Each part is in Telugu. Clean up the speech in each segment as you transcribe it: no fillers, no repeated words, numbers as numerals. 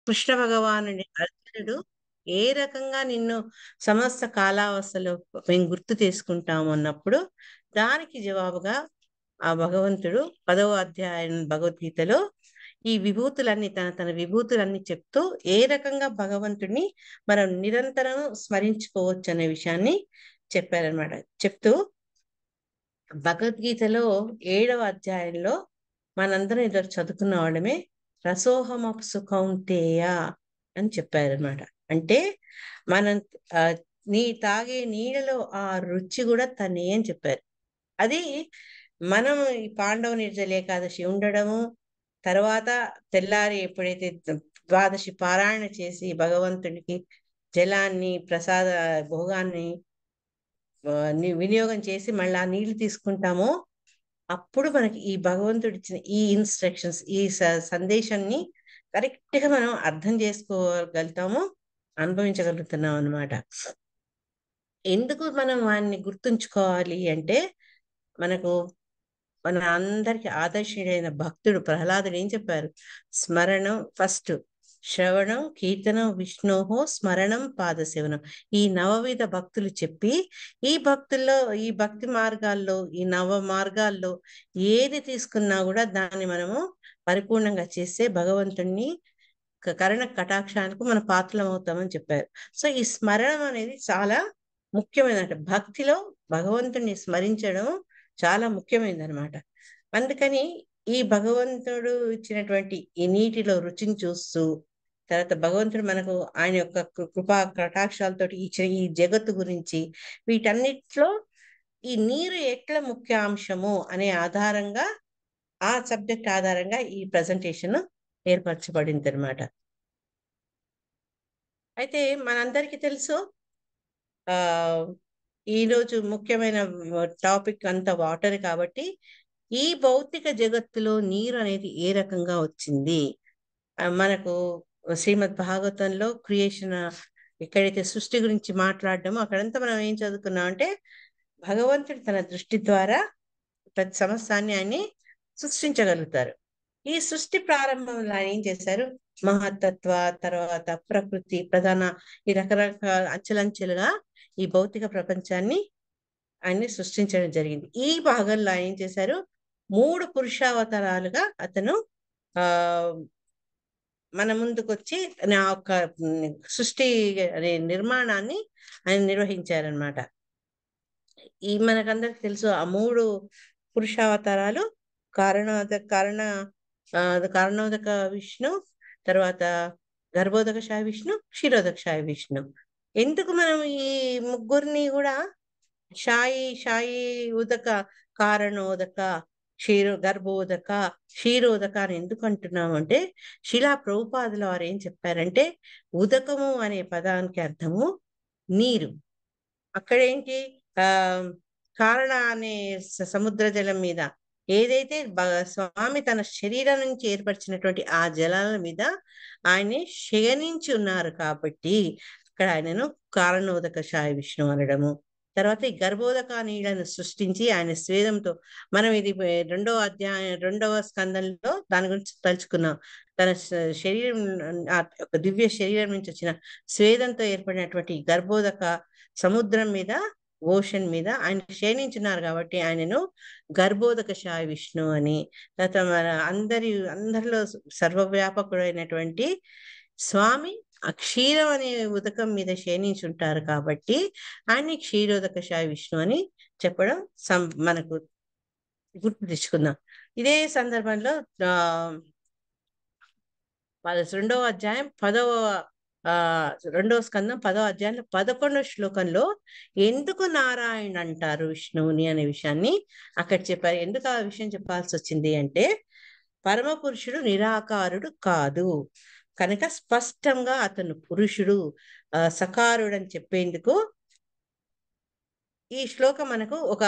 కృష్ణ భగవానుడి అర్జునుడు ఏ రకంగా నిన్ను సమస్త కాలావస్థలో మేము గుర్తు చేసుకుంటాము అన్నప్పుడు దానికి జవాబుగా ఆ భగవంతుడు 10వ అధ్యాయం భగవద్గీతలో ఈ విభూతులన్నీ తన విభూతులన్నీ చెప్తూ ఏ రకంగా భగవంతుడిని మనం నిరంతరం స్మరించుకోవచ్చు అనే విషయాన్ని చెప్పారనమాట. చెప్తూ భగవద్గీతలో 7వ అధ్యాయంలో మనందరం ఇద్దరు చదువుకున్న వాళ్ళమే రసోహమప్సు కౌంతేయ అని చెప్పారనమాట. అంటే మనం ఆ, తాగే నీళ్ళలో ఆ రుచి కూడా తనే అని చెప్పారు. అది మనం ఈ పాండవ నిర్జల ఏకాదశి ఉండడము, తర్వాత తెల్లారి ఎప్పుడైతే ద్వాదశి పారాయణ చేసి భగవంతుడికి జలాన్ని ప్రసాద భోగాన్ని వినియోగం చేసి మళ్ళీ ఆ నీళ్లు తీసుకుంటామో అప్పుడు మనకి ఈ భగవంతుడు ఇచ్చిన ఈ ఇన్స్ట్రక్షన్స్ ఈ సందేశాన్ని కరెక్ట్ గా మనం అర్థం చేసుకోగలుగుతాము, అనుభవించగలుగుతున్నాం అన్నమాట. ఎందుకు మనం వాడిని గుర్తుంచుకోవాలి అంటే మనకు మన అందరికి ఆదర్శుడైన భక్తుడు ప్రహ్లాదుడు ఏం చెప్పారు? స్మరణం ఫస్ట్, శ్రవణం కీర్తనం విష్ణోహో స్మరణం పాదసేవనం. ఈ నవవిధ భక్తులు చెప్పి ఈ భక్తుల్లో ఈ భక్తి మార్గాల్లో ఈ నవ మార్గాల్లో ఏది తీసుకున్నా కూడా దాన్ని మనము పరిపూర్ణంగా చేస్తే భగవంతుణ్ణి కరుణ కటాక్షానికి మన పాత్రలం అవుతామని చెప్పారు. సో ఈ స్మరణం అనేది చాలా ముఖ్యమైనట. భక్తిలో భగవంతుణ్ణి స్మరించడం చాలా ముఖ్యమైనది అనమాట. అందుకని ఈ భగవంతుడు ఇచ్చినటువంటి ఈ నీటిలో రుచిని చూస్తూ తర్వాత భగవంతుడు మనకు ఆయన యొక్క కృపా కటాక్షాలతోటి ఇచ్చిన ఈ జగత్తు గురించి వీటన్నిటిలో ఈ నీరు ఎట్లా ముఖ్య అంశము అనే ఆధారంగా ఆ సబ్జెక్ట్ ఆధారంగా ఈ ప్రజెంటేషన్ ఏర్పరచబడింది అనమాట. అయితే మనందరికీ తెలుసు ఆ ఈరోజు ముఖ్యమైన టాపిక్ అంతా వాటర్ కాబట్టి ఈ భౌతిక జగత్తులో నీరు అనేది ఏ రకంగా వచ్చింది మనకు శ్రీమద్ భాగవతంలో క్రియేషన్ ఎక్కడైతే సృష్టి గురించి మాట్లాడడమో అక్కడంతా మనం ఏం చదువుకున్నాం అంటే భగవంతుడు తన దృష్టి ద్వారా ప్రతి సమస్తాన్ని ఆయన్ని సృష్టించగలుగుతారు. ఈ సృష్టి ప్రారంభంలో ఆయన ఏం చేశారు? మహత్తత్వ, తర్వాత ప్రకృతి, ప్రధాన ఈ రకరకాల అంచెలంచెలుగా ఈ భౌతిక ప్రపంచాన్ని ఆయన్ని సృష్టించడం జరిగింది. ఈ భాగంలో ఆయన ఏం చేశారు? 3 పురుషావతారాలుగా అతను ఆ మన ముందుకు వచ్చి నా యొక్క సృష్టి అనే నిర్మాణాన్ని ఆయన నిర్వహించారనమాట. ఈ మనకందరికి తెలుసు ఆ 3 పురుషావతారాలు కారణోదక విష్ణు, తర్వాత గర్భోదక శాయ విష్ణు, క్షీరోదక శాయ విష్ణు. ఎందుకు మనం ఈ ముగ్గురిని కూడా షాయి ఉదక, కారణోదక, గర్భోదక, క్షీరోదక అని ఎందుకు అంటున్నామంటే శిలా ప్రభుపాదుల వారు ఏం చెప్పారంటే ఉదకము అనే పదానికి అర్థము నీరు. అక్కడేంటి ఆ కారణ అనే సముద్ర జలం మీద ఏదైతే స్వామి తన శరీరం నుంచి ఏర్పరిచినటువంటి ఆ జలాల మీద ఆయన్ని శయనించి ఉన్నారు కాబట్టి అక్కడ ఆయనను కారణోదక శాయ విష్ణు అనడము. తర్వాత ఈ గర్భోదక నీళ్లను సృష్టించి ఆయన స్వేదంతో మనం ఇది 2వ అధ్యాయం 2వ స్కందంలో దాని గురించి తలుచుకున్నాం. తన శరీరం ఒక దివ్య శరీరం నుంచి వచ్చిన స్వేదంతో ఏర్పడినటువంటి గర్భోదక సముద్రం మీద ఓషన్ మీద ఆయన క్షీణించున్నారు కాబట్టి ఆయనను గర్భోదక శాయ విష్ణు అని, తర్వాత మన అందరిలో సర్వవ్యాపకుడైనటువంటి స్వామి అక్షీరం అనే ఉదకం మీద క్షీణించుంటారు కాబట్టి ఆయన్ని క్షీరోదక శాయ విష్ణు అని చెప్పడం మనకు గుర్తు తెచ్చుకుందాం. ఇదే సందర్భంలో 2వ అధ్యాయం 2వ స్కందం 10వ అధ్యాయంలో 11వ శ్లోకంలో ఎందుకు నారాయణ అంటారు విష్ణువుని అనే విషయాన్ని అక్కడ చెప్పారు. ఎందుకు ఆ విషయం చెప్పాల్సి వచ్చింది అంటే పరమ పురుషుడు నిరాకారుడు కాదు కనుక స్పష్టంగా అతను పురుషుడు సకారుడు అని చెప్పేందుకు ఈ శ్లోకం మనకు ఒక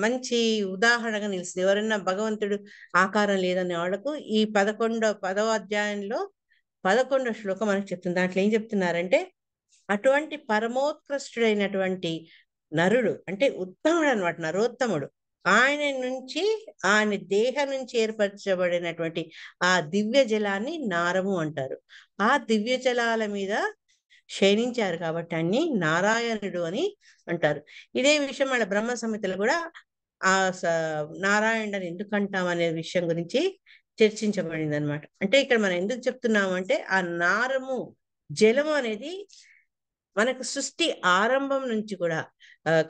మంచి ఉదాహరణగా నిలుస్తుంది. ఎవరైనా భగవంతుడు ఆకారం లేదనే వాళ్ళకు ఈ 10వ అధ్యాయంలో 11వ శ్లోకం మనకు చెప్తుంది. దాంట్లో ఏం చెప్తున్నారంటే అటువంటి పరమోత్కృష్టుడైనటువంటి నరుడు అంటే ఉత్తముడు అనమాట, నరోత్తముడు ఆయన నుంచి, ఆయన దేహం నుంచి ఏర్పరచబడినటువంటి ఆ దివ్య జలాన్ని నారము అంటారు. ఆ దివ్య జలాల మీద శయనించారు కాబట్టి అన్ని నారాయణుడు అని అంటారు. ఇదే విషయం మన బ్రహ్మ సంహితలో కూడా ఆ నారాయణుడు అని ఎందుకు అంటాం అనే విషయం గురించి చర్చించబడింది అనమాట. అంటే ఇక్కడ మనం ఎందుకు చెప్తున్నామంటే ఆ నారము జలము అనేది మనకు సృష్టి ఆరంభం నుంచి కూడా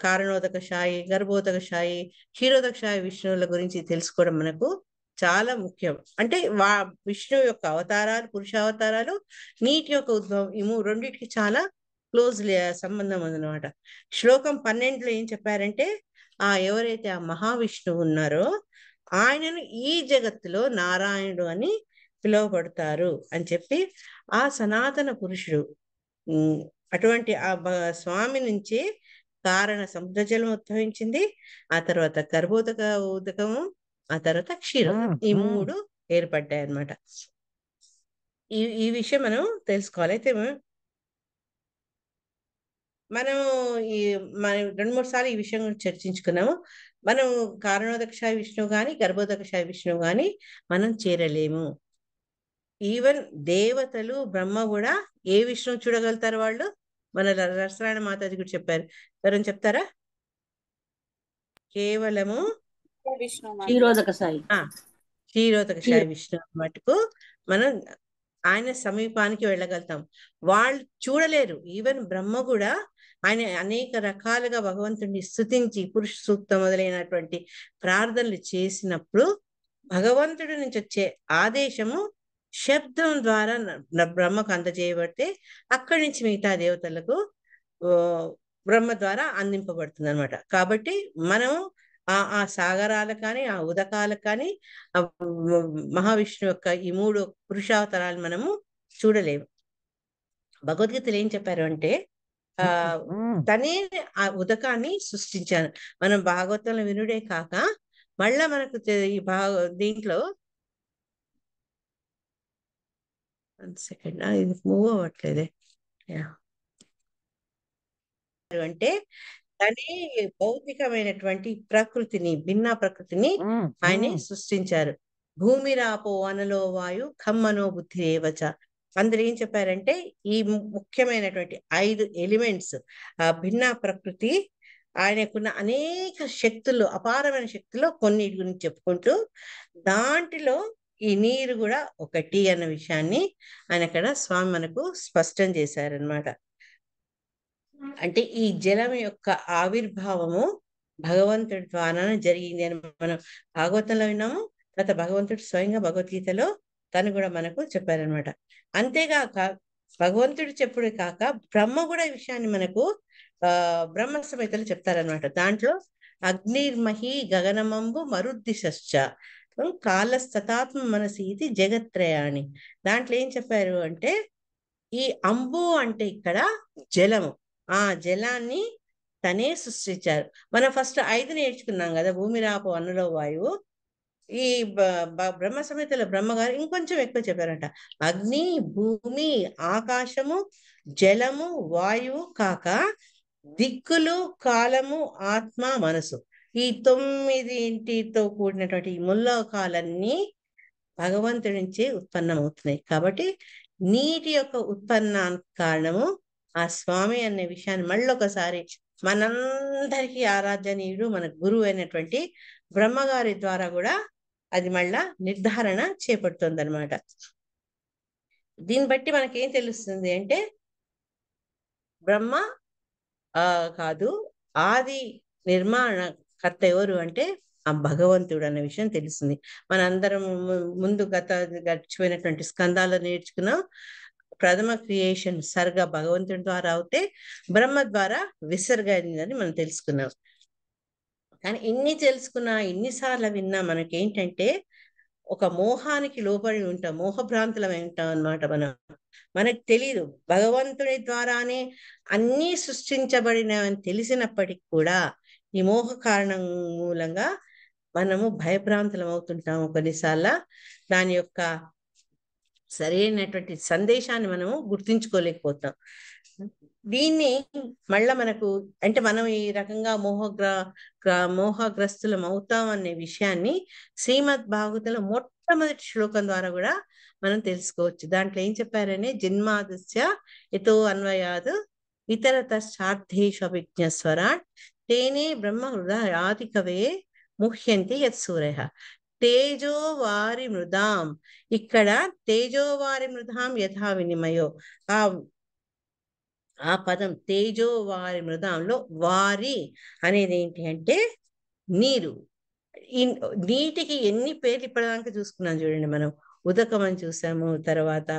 కారణోదక శాయి, గర్భోదక శాయి, క్షీరోదక శాయి విష్ణువుల గురించి తెలుసుకోవడం మనకు చాలా ముఖ్యం. అంటే విష్ణువు యొక్క అవతారాలు, పురుషావతారాలు, నీటి యొక్క ఉద్భవం, ఈ రెండింటికి చాలా క్లోజ్ సంబంధం ఉందన్నమాట. శ్లోకం 12లో ఏం చెప్పారంటే ఎవరైతే ఆ మహావిష్ణువు ఉన్నారో ఆయనను ఈ జగత్తులో నారాయణుడు అని పిలువబడతారు అని చెప్పి ఆ సనాతన పురుషుడు అటువంటి ఆ స్వామి నుంచి కారణ సముద్ర జలం ఉద్భవించింది, ఆ తర్వాత గర్భోదక ఉదకము, ఆ తర్వాత క్షీరోదకం, ఈ మూడు ఏర్పడ్డాయి అన్నమాట. ఈ విషయం మనం తెలుసుకోవాలి. అయితే మనం మన 2-3 సార్లు ఈ విషయం గురించి చర్చించుకున్నాము. మనం కారణోదక విష్ణువు గాని, గర్భోదక విష్ణువు గాని మనం చేరలేము. ఈవెన్ దేవతలు, బ్రహ్మ కూడా ఏ విష్ణువు చూడగలుగుతారు వాళ్ళు? మన రసరాయణ మాతాజీ కూడా చెప్పారు. ఎవరైనా చెప్తారా? కేవలము క్షీరోదక సాయి, క్షీరోదక సాయి విష్ణు మటుకు మనం ఆయన సమీపానికి వెళ్ళగలుగుతాం. వాళ్ళు చూడలేరు. ఈవెన్ బ్రహ్మ కూడా ఆయన అనేక రకాలుగా భగవంతుడిని స్తుతించి పురుష సూక్తం మొదలైనటువంటి ప్రార్థనలు చేసినప్పుడు భగవంతుడి నుంచి వచ్చే ఆదేశము శబ్దం ద్వారా బ్రహ్మకు అందజేయబడితే అక్కడి నుంచి మిగతా దేవతలకు బ్రహ్మ ద్వారా అందింపబడుతుంది అనమాట. కాబట్టి మనం ఆ సాగరాలకు కానీ, ఆ ఉదకాలకు కానీ, మహావిష్ణువు యొక్క ఈ 3 పురుషావతారాలు మనము చూడలేము. భగవద్గీతలు ఏం చెప్పారు అంటే తనే ఆ ఉదకాన్ని సృష్టించాను. మనం భాగవతంలో వినుడే కాక మళ్ళా మనకు ఈ దీంట్లో సెకండ్ ఇది మూవ్ అవ్వట్లేదే. అంటే తనే భౌతికమైనటువంటి ప్రకృతిని, భిన్న ప్రకృతిని ఆయనే సృష్టించారు. భూమిరాపో వనలో వాయు ఖమ్మనో బుద్ధి రేవచ. అందరు ఏం చెప్పారంటే ఈ ముఖ్యమైనటువంటి 5 ఎలిమెంట్స్, ఆ భిన్న ప్రకృతి ఆయనకున్న అనేక శక్తులు, అపారమైన శక్తుల్లో కొన్నిటి గురించి చెప్పుకుంటూ దాంట్లో ఈ నీరు కూడా ఒకటి అన్న విషయాన్ని ఆయన అక్కడ స్వామి మనకు స్పష్టం చేశారనమాట. అంటే ఈ జలం యొక్క ఆవిర్భావము భగవంతుడి ద్వారానే జరిగింది అని మనం భాగవతంలో విన్నాము. తర్వాత భగవంతుడు స్వయంగా భగవద్గీతలో తను కూడా మనకు చెప్పారనమాట. అంతేగాక భగవంతుడు చెప్పుడే కాక బ్రహ్మ కూడా ఈ విషయాన్ని మనకు బ్రహ్మ సంహితలో చెప్తారనమాట. దాంట్లో అగ్నిర్మహి గగనమంబు మరుద్దిశ్చ కాలస్తతాత్మ మనసి ఇది జగత్రయాణి. దాంట్లో ఏం చెప్పారు అంటే ఈ అంబు అంటే ఇక్కడ జలము, ఆ జలాన్ని తనే సృష్టించారు. మనం ఫస్ట్ 5 నేర్చుకున్నాం కదా, భూమి రాపో అన్నులో వాయువు. ఈ బ్రహ్మ సంహితలో బ్రహ్మగారు ఇంకొంచెం ఎక్కువ చెప్పారంట. అగ్ని, భూమి, ఆకాశము, జలము, వాయువు కాక దిక్కులు, కాలము, ఆత్మ, మనసు, ఈ 9 కూడినటువంటి ఈ ముల్లోకాలన్నీ భగవంతుడి నుంచే ఉత్పన్నమవుతున్నాయి. కాబట్టి నీటి యొక్క ఉత్పన్నానికి కారణము ఆ స్వామి అనే విషయాన్ని మళ్ళొకసారి మనందరికీ ఆరాధ్యనీయుడు, మన గురువు అయినటువంటి బ్రహ్మగారి ద్వారా కూడా అది మళ్ళా నిర్ధారణ చేపడుతుంది అనమాట. దీన్ని బట్టి మనకేం తెలుస్తుంది అంటే బ్రహ్మ కాదు, ఆది నిర్మాణకర్త ఎవరు అంటే ఆ భగవంతుడు అన్న విషయం తెలుస్తుంది. మనందరం ముందు గడిచిపోయినటువంటి స్కందాలు నేర్చుకున్నాం. ప్రథమ క్రియేషన్ సర్గ భగవంతుడి ద్వారా అవుతే బ్రహ్మ ద్వారా విసర్గ అయిందని మనం తెలుసుకున్నాం. కానీ ఇన్ని తెలుసుకున్నా, ఇన్నిసార్లు విన్నా మనకేంటంటే ఒక మోహానికి లోబడి ఉంటాం, మోహభ్రాంతులమై ఉంటాం అనమాట. మనకు తెలియదు భగవంతుడి ద్వారానే అన్నీ సృష్టించబడినవని తెలిసినప్పటికీ కూడా ఈ మోహ కారణం మూలంగా మనము భయభ్రాంతులం అవుతుంటాము కొన్నిసార్లు. దాని యొక్క సరైనటువంటి సందేశాన్ని మనము గుర్తించుకోలేకపోతాం. దీన్ని మళ్ళా మనకు అంటే మనం ఈ రకంగా మోహగ్రస్తులం అవుతాం అనే విషయాన్ని శ్రీమద్ భాగవతంలో మొట్టమొదటి శ్లోకం ద్వారా కూడా మనం తెలుసుకోవచ్చు. దాంట్లో ఏం చెప్పారని, జన్మాదస్య యతో అన్వయాద్ ఇతరతశ్చార్థేషు అభిజ్ఞస్వరాట్ తేనే బ్రహ్మ హృదయాది కవే ముహ్యంతి యత్సూరయః తేజో వారి మృదాం. ఇక్కడ తేజో వారి మృదాం యథా వినిమయో, ఆ ఆ పదం తేజో వారి మృదంలో వారి అనేది ఏంటి అంటే నీరు. ఈ నీటికి ఎన్ని పేర్లు ఇప్పటిదాకా చూసుకున్నాం చూడండి. మనం ఉదకం అని చూసాము, తర్వాత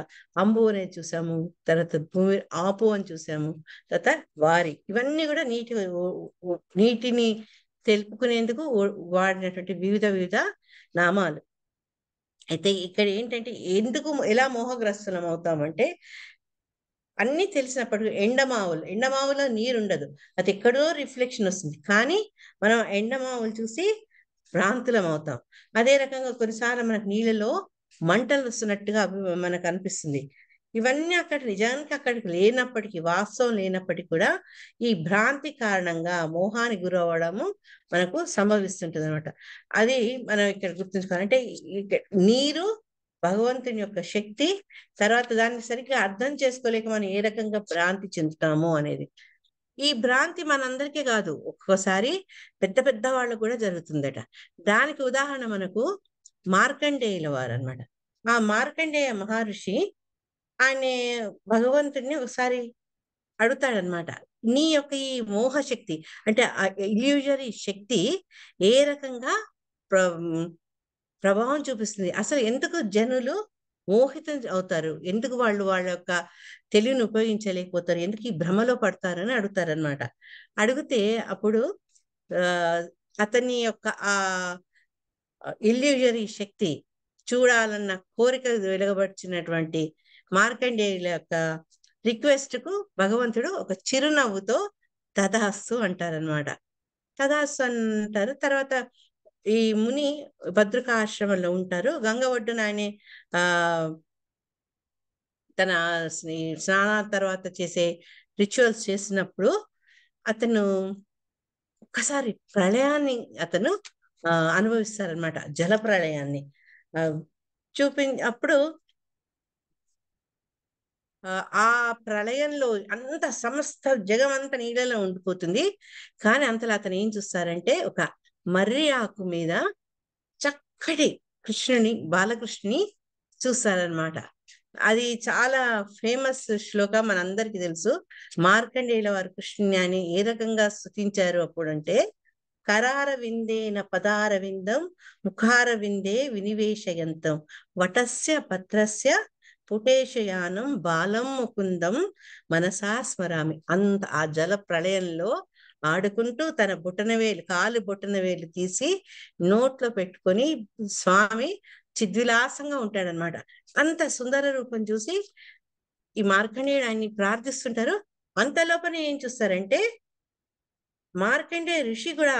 అంబు అనేది చూసాము, తర్వాత భూమి ఆపు అని చూసాము, తర్వాత వారి, ఇవన్నీ కూడా నీటిని తెలుపుకునేందుకు వాడినటువంటి వివిధ నామాలు. అయితే ఇక్కడ ఏంటంటే ఎందుకు ఎలా మోహగ్రస్తులం అవుతామంటే, అన్ని తెలిసినప్పటికీ ఎండమావులో నీరు ఉండదు, అది ఎక్కడో రిఫ్లెక్షన్ వస్తుంది, కానీ మనం ఎండమావులు చూసి భ్రాంతులం అవుతాం. అదే రకంగా కొన్నిసార్లు మనకు నీళ్ళలో మంటలు వస్తున్నట్టుగా మనకు అనిపిస్తుంది. ఇవన్నీ అక్కడ నిజానికి అక్కడికి లేనప్పటికీ, వాస్తవం లేనప్పటికీ కూడా ఈ భ్రాంతి కారణంగా మోహానికి గురవ్వడము మనకు సంభవిస్తుంటుంది అనమాట. అది మనం ఇక్కడ గుర్తుంచుకోవాలి. అంటే నీరు భగవంతుని యొక్క శక్తి, తర్వాత దాన్ని సరిగ్గా అర్థం చేసుకోలేక మనం ఏ రకంగా భ్రాంతి చెందుతాము అనేది. ఈ భ్రాంతి మనందరికీ కాదు, ఒక్కోసారి పెద్ద పెద్ద వాళ్ళకు కూడా జరుగుతుందట. దానికి ఉదాహరణ మనకు మార్కండేయుల వారు అనమాట. ఆ మార్కండేయ మహర్షి ఆయన భగవంతుడిని ఒకసారి అడుగుతాడనమాట, నీ యొక్క ఈ మోహశక్తి అంటే ఇల్యూజరీ శక్తి ఏ రకంగా ప్రభావం చూపిస్తుంది, అసలు ఎందుకు జనులు మోహితం అవుతారు, ఎందుకు వాళ్ళు వాళ్ళ యొక్క తెలివిని ఉపయోగించలేకపోతారు, ఎందుకు ఈ భ్రమలో పడతారని అడుగుతారనమాట. అడిగితే అప్పుడు అతని యొక్క ఆ ఇల్యూజరీ శక్తి చూడాలన్న కోరిక వెలువబడిచినటువంటి మార్కండేయుల యొక్క రిక్వెస్ట్ కు భగవంతుడు ఒక చిరునవ్వుతో తథాస్తు అంటారనమాట. తథాస్తు అంటారు. తర్వాత ఈ ముని భద్రకాశ్రమంలో ఉంటారు. గంగ ఒడ్డున ఆయన తన స్నానాల తర్వాత చేసే రిచువల్స్ చేసినప్పుడు అతను ఒక్కసారి ప్రళయాన్ని అతను అనుభవిస్తారనమాట. జల ప్రళయాన్ని అప్పుడు ఆ ప్రళయంలో అంత సమస్త జగమంతా నీళ్ళలో ఉండిపోతుంది. కానీ అంతలో అతను ఏం చూస్తారంటే, ఒక మర్రి ఆకు మీద చక్కటి బాలకృష్ణుని చూస్తారనమాట. అది చాలా ఫేమస్ శ్లోకం, మనందరికీ తెలుసు. మార్కండేయుల వారు కృష్ణుని అని ఏ రకంగా స్తుతించారు అప్పుడంటే, కరార విందేన పదార విందం ముఖార విందే వినివేశయంతం వటస్య పత్రస్య పుటేశయానం బాలం ముకుందం మనసా స్మరామి. అంత ఆ జల ప్రళయంలో ఆడుకుంటూ తన కాలు బొటనవేలు తీసి నోట్లో పెట్టుకొని స్వామి చిద్విలాసంగా ఉంటాడనమాట. అంత సుందర రూపం చూసి ఈ మార్కండేయుడు ఆయన్ని ప్రార్థిస్తుంటారు. అంతలోపల ఏం చూస్తారంటే, మార్కండేయ ఋషి కూడా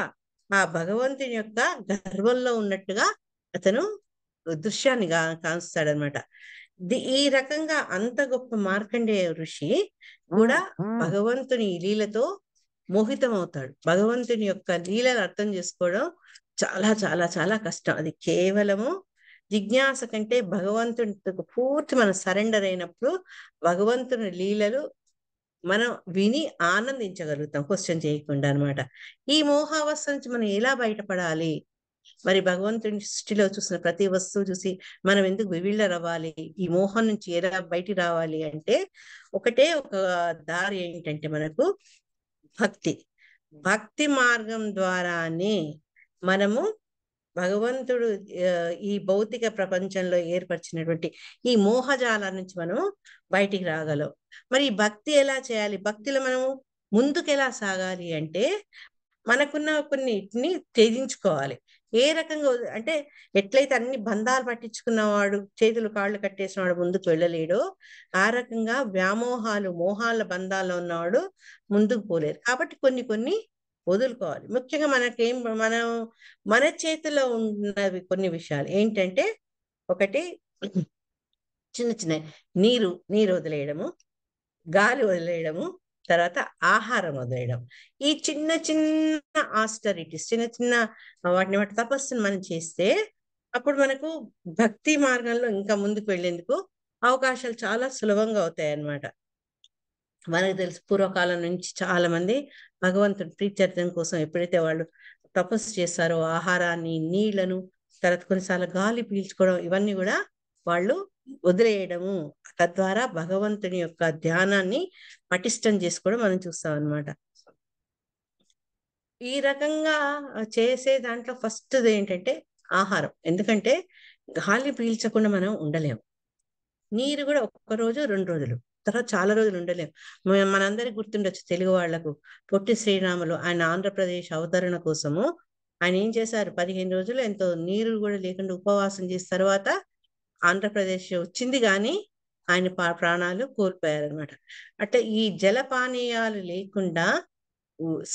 ఆ భగవంతుని యొక్క గర్భంలో ఉన్నట్టుగా అతను దృశ్యాన్ని కాంస్తాడనమాట. ఈ రకంగా అంత గొప్ప మార్కండేయ ఋషి కూడా భగవంతుని లీలతో మోహితం అవుతాడు. భగవంతుని యొక్క లీలను అర్థం చేసుకోవడం చాలా చాలా చాలా కష్టం. అది కేవలము జిజ్ఞాస కంటే భగవంతునికి పూర్తి మనం సరెండర్ అయినప్పుడు భగవంతుని లీలలు మనం విని ఆనందించగలుగుతాం, క్వశ్చన్ చేయకుండా అనమాట. ఈ మోహావస్థ నుంచి మనం ఎలా బయటపడాలి? మరి భగవంతుని సృష్టిలో చూసిన ప్రతి వస్తువు చూసి మనం ఎందుకు వివిళ్ళరవ్వాలి? ఈ మోహం నుంచి ఎలా బయటికి రావాలి అంటే ఒకటే ఒక దారి ఏంటంటే, మనకు భక్తి మార్గం ద్వారానే మనము భగవంతుడు ఈ భౌతిక ప్రపంచంలో ఏర్పరిచినటువంటి ఈ మోహజాల నుంచి మనం బయటికి రాగలం. మరి ఈ భక్తి ఎలా చేయాలి? భక్తిలో మనము ముందుకు ఎలా సాగాలి అంటే, మనకున్న కొన్నిటిని త్యజించుకోవాలి. ఏ రకంగా అంటే, ఎట్లయితే అన్ని బంధాలు పట్టించుకున్నవాడు, చేతులు కాళ్ళు కట్టేసిన వాడు ముందుకు వెళ్ళలేడో, ఆ రకంగా మోహాల బంధాల్లో ఉన్నవాడు ముందుకు పోలేరు. కాబట్టి కొన్ని వదులుకోవాలి. ముఖ్యంగా మన చేతిలో ఉన్నవి కొన్ని విషయాలు ఏంటంటే, ఒకటి చిన్న చిన్న నీరు వదిలేయడము, గాలి వదిలేయడము, తర్వాత ఆహారం వదిలేయడం. ఈ చిన్న చిన్న ఆస్టరిటీస్, చిన్న చిన్న వాటిని తపస్సును మనం చేస్తే అప్పుడు మనకు భక్తి మార్గంలో ఇంకా ముందుకు వెళ్ళేందుకు అవకాశాలు చాలా సులభంగా అవుతాయి అన్నమాట. మనకు తెలుసు పూర్వకాలం నుంచి చాలా మంది భగవంతుడి ప్రీత్యర్థం కోసం ఎప్పుడైతే వాళ్ళు తపస్సు చేస్తారో ఆహారాన్ని, నీళ్లను, తర్వాత కొన్నిసార్లు గాలి పీల్చుకోవడం, ఇవన్నీ కూడా వాళ్ళు వదిలేయడము, తద్వారా భగవంతుని యొక్క ధ్యానాన్ని పటిష్టం చేసుకోవడం మనం చూస్తాం అన్నమాట. ఈ రకంగా చేసే దాంట్లో ఫస్ట్ ఏంటంటే ఆహారం. ఎందుకంటే గాలి పీల్చకుండా మనం ఉండలేము. నీరు కూడా ఒక్క రోజు 2 రోజులు, తర్వాత చాలా రోజులు ఉండలేము. మనందరికి గుర్తుండొచ్చు తెలుగు వాళ్లకు, పొట్టి శ్రీరాములు ఆయన ఆంధ్రప్రదేశ్ అవతరణ కోసము ఆయన ఏం చేశారు, 15 రోజులు ఎంతో నీరు కూడా లేకుండా ఉపవాసం చేసిన తర్వాత ఆంధ్రప్రదేశ్ వచ్చింది, కానీ ఆయన ప్రాణాలు కోల్పోయారనమాట. అంటే ఈ జలపానీయాలు లేకుండా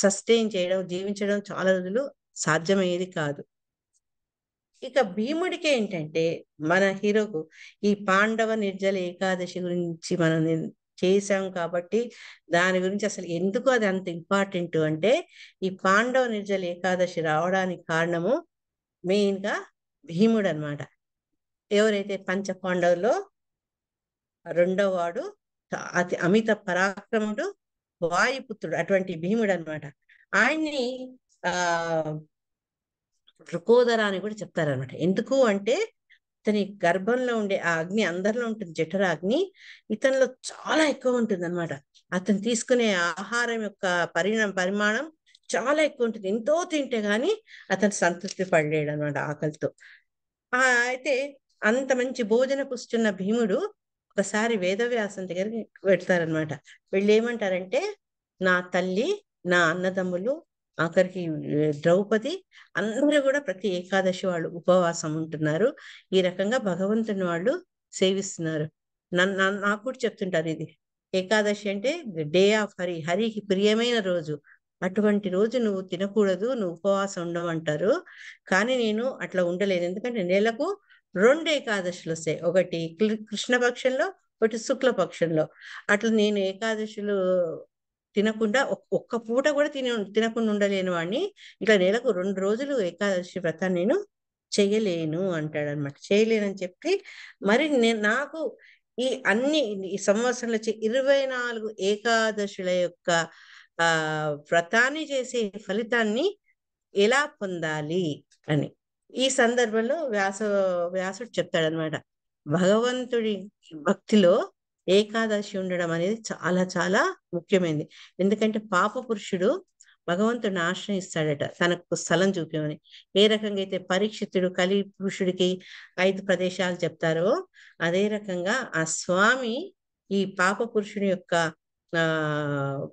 సస్టైన్ చేయడం, జీవించడం చాలా రోజులు సాధ్యమయ్యేది కాదు. ఇక భీముడికి ఏంటంటే మన హీరోకు ఈ పాండవ నిర్జల ఏకాదశి గురించి మనం చేశాం కాబట్టి దాని గురించి అసలు ఎందుకు అది అంత ఇంపార్టెంట్ అంటే, ఈ పాండవ నిర్జల ఏకాదశి రావడానికి కారణము మెయిన్ గా భీముడు అన్నమాట. ఎవరైతే పంచ పాండవుల్లో 2వ వాడు, అతి అమిత పరాక్రముడు, వాయుపుత్రుడు, అటువంటి భీముడు అన్నమాట. ఆయన్ని ఆ వృకోదర అని కూడా చెప్తారనమాట. ఎందుకు అంటే ఇతని గర్భంలో ఉండే ఆ అగ్ని, అందరిలో ఉంటుంది జఠర అగ్ని, ఇతనిలో చాలా ఎక్కువ ఉంటుంది అనమాట. అతను తీసుకునే ఆహారం యొక్క పరిమాణం చాలా ఎక్కువ ఉంటుంది. ఎంతో తింటే గాని అతను సంతృప్తి పడలేడు అనమాట ఆకలితో. అయితే అంత మంచి భోజన పుస్తున్న భీముడు ఒకసారి వేదవ్యాసం దగ్గరికి వెళ్తారనమాట. వీళ్ళు ఏమంటారంటే, నా తల్లి, నా అన్నదమ్ములు, ఆఖరికి ద్రౌపది, అందరూ కూడా ప్రతి ఏకాదశి వాళ్ళు ఉపవాసం ఉంటున్నారు. ఈ రకంగా భగవంతుని వాళ్ళు సేవిస్తున్నారు. నాకు కూడా చెప్తుంటారు, ఇది ఏకాదశి అంటే డే ఆఫ్ హరి, హరికి ప్రియమైన రోజు. అటువంటి రోజు నువ్వు తినకూడదు, నువ్వు ఉపవాసం ఉండమంటారు. కానీ నేను అట్లా ఉండలేను, ఎందుకంటే నెలకు 2 ఏకాదశులు వస్తాయి, ఒకటి కృష్ణపక్షంలో, ఒకటి శుక్లపక్షంలో. అట్లా నేను ఏకాదశులు తినకుండా ఒక్క పూట కూడా తినకుండా ఉండలేని వాడిని, ఇట్లా నెలకు 2 రోజులు ఏకాదశి వ్రతాన్ని నేను చెయ్యలేను అంటాడనమాట. చేయలేనని చెప్పి మరి నాకు ఈ సంవత్సరంలో వచ్చే 24 ఏకాదశుల యొక్క వ్రతాన్ని చేసే ఫలితాన్ని ఎలా పొందాలి అని ఈ సందర్భంలో వ్యాసుడు చెప్తాడనమాట. భగవంతుడి భక్తిలో ఏకాదశి ఉండడం అనేది చాలా చాలా ముఖ్యమైనది. ఎందుకంటే పాప పురుషుడు భగవంతుడిని ఆశ్రయిస్తాడట తనకు స్థలం చూపించమని. ఏ రకంగా అయితే పరీక్షితుడు కలి పురుషుడికి 5 ప్రదేశాలు చెప్తారో, అదే రకంగా ఆ స్వామి ఈ పాప పురుషుని యొక్క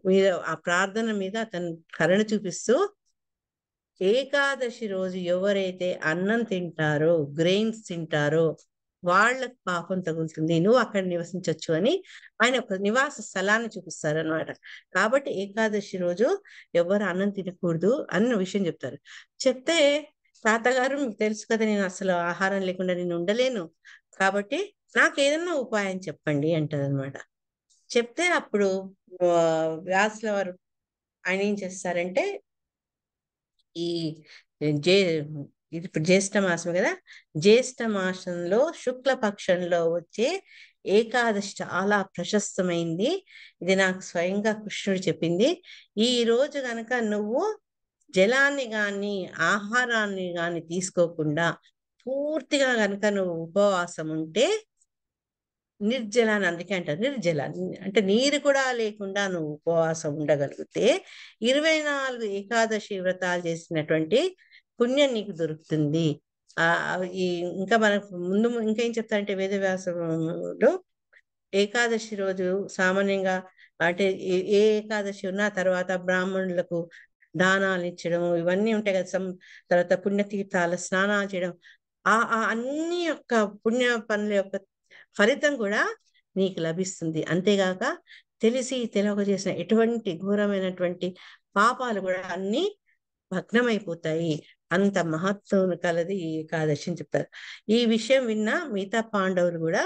మీద, ఆ ప్రార్థన మీద అతను కరుణ చూపిస్తూ, ఏకాదశి రోజు ఎవరైతే అన్నం తింటారో, గ్రెయిన్స్ తింటారో వాళ్ళకు పాపం తగులుతుంది, నువ్వు అక్కడ నివసించవచ్చు అని ఆయన ఒక నివాస స్థలాన్ని చూపిస్తారనమాట. కాబట్టి ఏకాదశి రోజు ఎవరు అన్నం తినకూడదు అన్న విషయం చెప్తారు. చెప్తే, తాతగారు మీకు తెలుసు కదా, నేను అసలు ఆహారం లేకుండా నేను ఉండలేను, కాబట్టి నాకు ఏదన్నా ఉపాయం చెప్పండి అంటదనమాట. చెప్తే అప్పుడు వ్యాసుల వారు ఆయన ఏం చేస్తారంటే, ఈ జే ఇది ఇప్పుడు జ్యేష్ఠ మాసం కదా, జ్యేష్ఠ మాసంలో శుక్ల పక్షంలో వచ్చే ఏకాదశి చాలా ప్రశస్తమైంది. ఇది నాకు స్వయంగా కృష్ణుడు చెప్పింది. ఈ రోజు గనక నువ్వు జలాన్ని గాని ఆహారాన్ని గాని తీసుకోకుండా పూర్తిగా గనక నువ్వు ఉపవాసం ఉంటే, నిర్జల అని అందుకే అంటారు, నిర్జల అంటే నీరు కూడా లేకుండా నువ్వు ఉపవాసం ఉండగలిగితే 24 ఏకాదశి వ్రతాలు చేసినటువంటి పుణ్యం నీకు దొరుకుతుంది. ఈ ఇంకా మనకు ముందు ఇంకా ఏం చెప్తారంటే వేదవ్యాసంలో, ఏకాదశి రోజు సామాన్యంగా అంటే ఏ ఏకాదశి ఉన్నా తర్వాత బ్రాహ్మణులకు దానాలు ఇచ్చడం, ఇవన్నీ ఉంటాయి కదా. తర్వాత పుణ్యతీర్థాల స్నానాలు చేయడం, అన్ని యొక్క పుణ్య పనుల యొక్క ఫలితం కూడా నీకు లభిస్తుంది. అంతేగాక తెలిసి తెలియక చేసిన ఎటువంటి ఘోరమైనటువంటి పాపాలు కూడా అన్ని భగ్నమైపోతాయి. అంత మహత్వం కలది ఈ ఏకాదశి అని చెప్తారు. ఈ విషయం విన్న మిగతా పాండవులు కూడా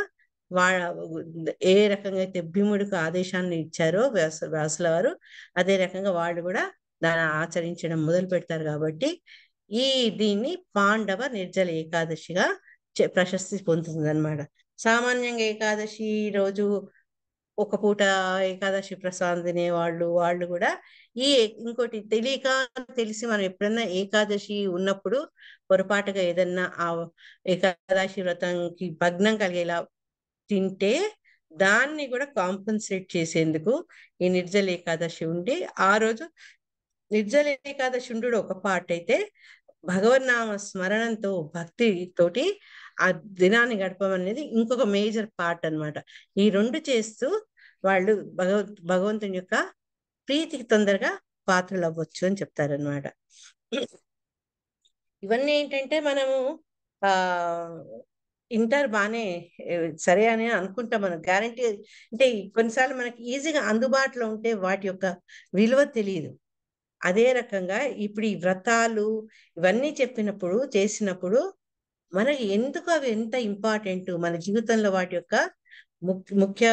ఏ రకంగా అయితే భీముడికి ఆదేశాన్ని ఇచ్చారో వ్యాసుల వారు, అదే రకంగా వాళ్ళు కూడా దాన్ని ఆచరించడం మొదలు పెడతారు. కాబట్టి దీన్ని పాండవ నిర్జల ఏకాదశిగా ప్రశస్తి పొందుతుంది అనమాట. సామాన్యంగా ఏకాదశి రోజు ఒక పూట ఏకాదశి ప్రసాదం వాళ్ళు కూడా ఇంకోటి తెలియక తెలిసి మనం ఎప్పుడన్నా ఏకాదశి ఉన్నప్పుడు పొరపాటుగా ఏదన్నా ఆ ఏకాదశి వ్రతంకి భగ్నం కలిగేలా తింటే దాన్ని కూడా కాంపన్సేట్ చేసేందుకు ఈ నిర్జల ఏకాదశి ఉండి, ఆ రోజు నిర్జల ఏకాదశి ఉండు ఒక పార్ట్ అయితే, భగవన్నామ స్మరణంతో భక్తి తోటి ఆ దినాన్ని గడపమనేది ఇంకొక మేజర్ పార్ట్ అన్నమాట. ఈ రెండు చేస్తూ వాళ్ళు భగవంతుని యొక్క ప్రీతికి తొందరగా పాత్రలు అవ్వచ్చు అని చెప్తారనమాట. ఇవన్నీ ఏంటంటే మనము ఇంటర్ బాగానే సరే అని అనుకుంటాం. మనం గ్యారంటీ అంటే కొన్నిసార్లు మనకి ఈజీగా అందుబాటులో ఉంటే వాటి యొక్క విలువ తెలియదు. అదే రకంగా ఇప్పుడు ఈ వ్రతాలు ఇవన్నీ చేసినప్పుడు మనకి ఎందుకు అవి ఎంత ఇంపార్టెంట్, మన జీవితంలో వాటి యొక్క ముఖ్య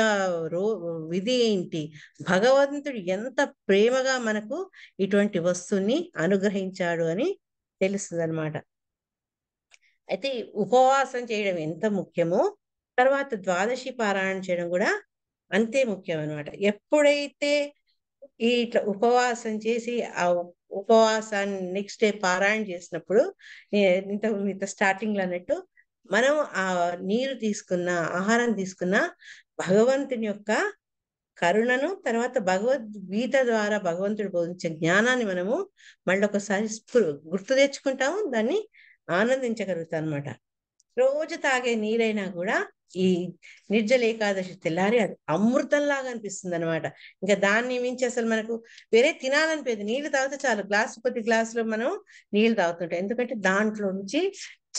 విధి ఏంటి, భగవంతుడు ఎంత ప్రేమగా మనకు ఇటువంటి వస్తువుని అనుగ్రహించాడు అని తెలుస్తుంది అనమాట. అయితే ఉపవాసం చేయడం ఎంత ముఖ్యమో, తర్వాత ద్వాదశి పారాయణ చేయడం కూడా అంతే ముఖ్యం అనమాట. ఎప్పుడైతే ఇట్లా ఉపవాసం చేసి ఆ ఉపవాసాన్ని నెక్స్ట్ డే పారాయణ చేసినప్పుడు, ఇంత స్టార్టింగ్ లో అన్నట్టు, మనం ఆ నీరు తీసుకున్న, ఆహారం తీసుకున్న భగవంతుని యొక్క కరుణను, తర్వాత భగవద్గీత ద్వారా భగవంతుడు బోధించే జ్ఞానాన్ని మనము మళ్ళీ ఒకసారి గుర్తు తెచ్చుకుంటాము, దాన్ని ఆనందించగలుగుతాం అనమాట. రోజు తాగే నీరైనా కూడా ఈ నిర్జల ఏకాదశి తెల్లారి అది అమృతంలాగా అనిపిస్తుంది అనమాట. ఇంకా దాన్ని మించి అసలు మనకు వేరే తినాలనిపించదు. నీళ్లు తాగితే చాలు, కొద్ది గ్లాసులో మనం నీళ్లు తాగుతుంటాం. ఎందుకంటే దాంట్లో నుంచి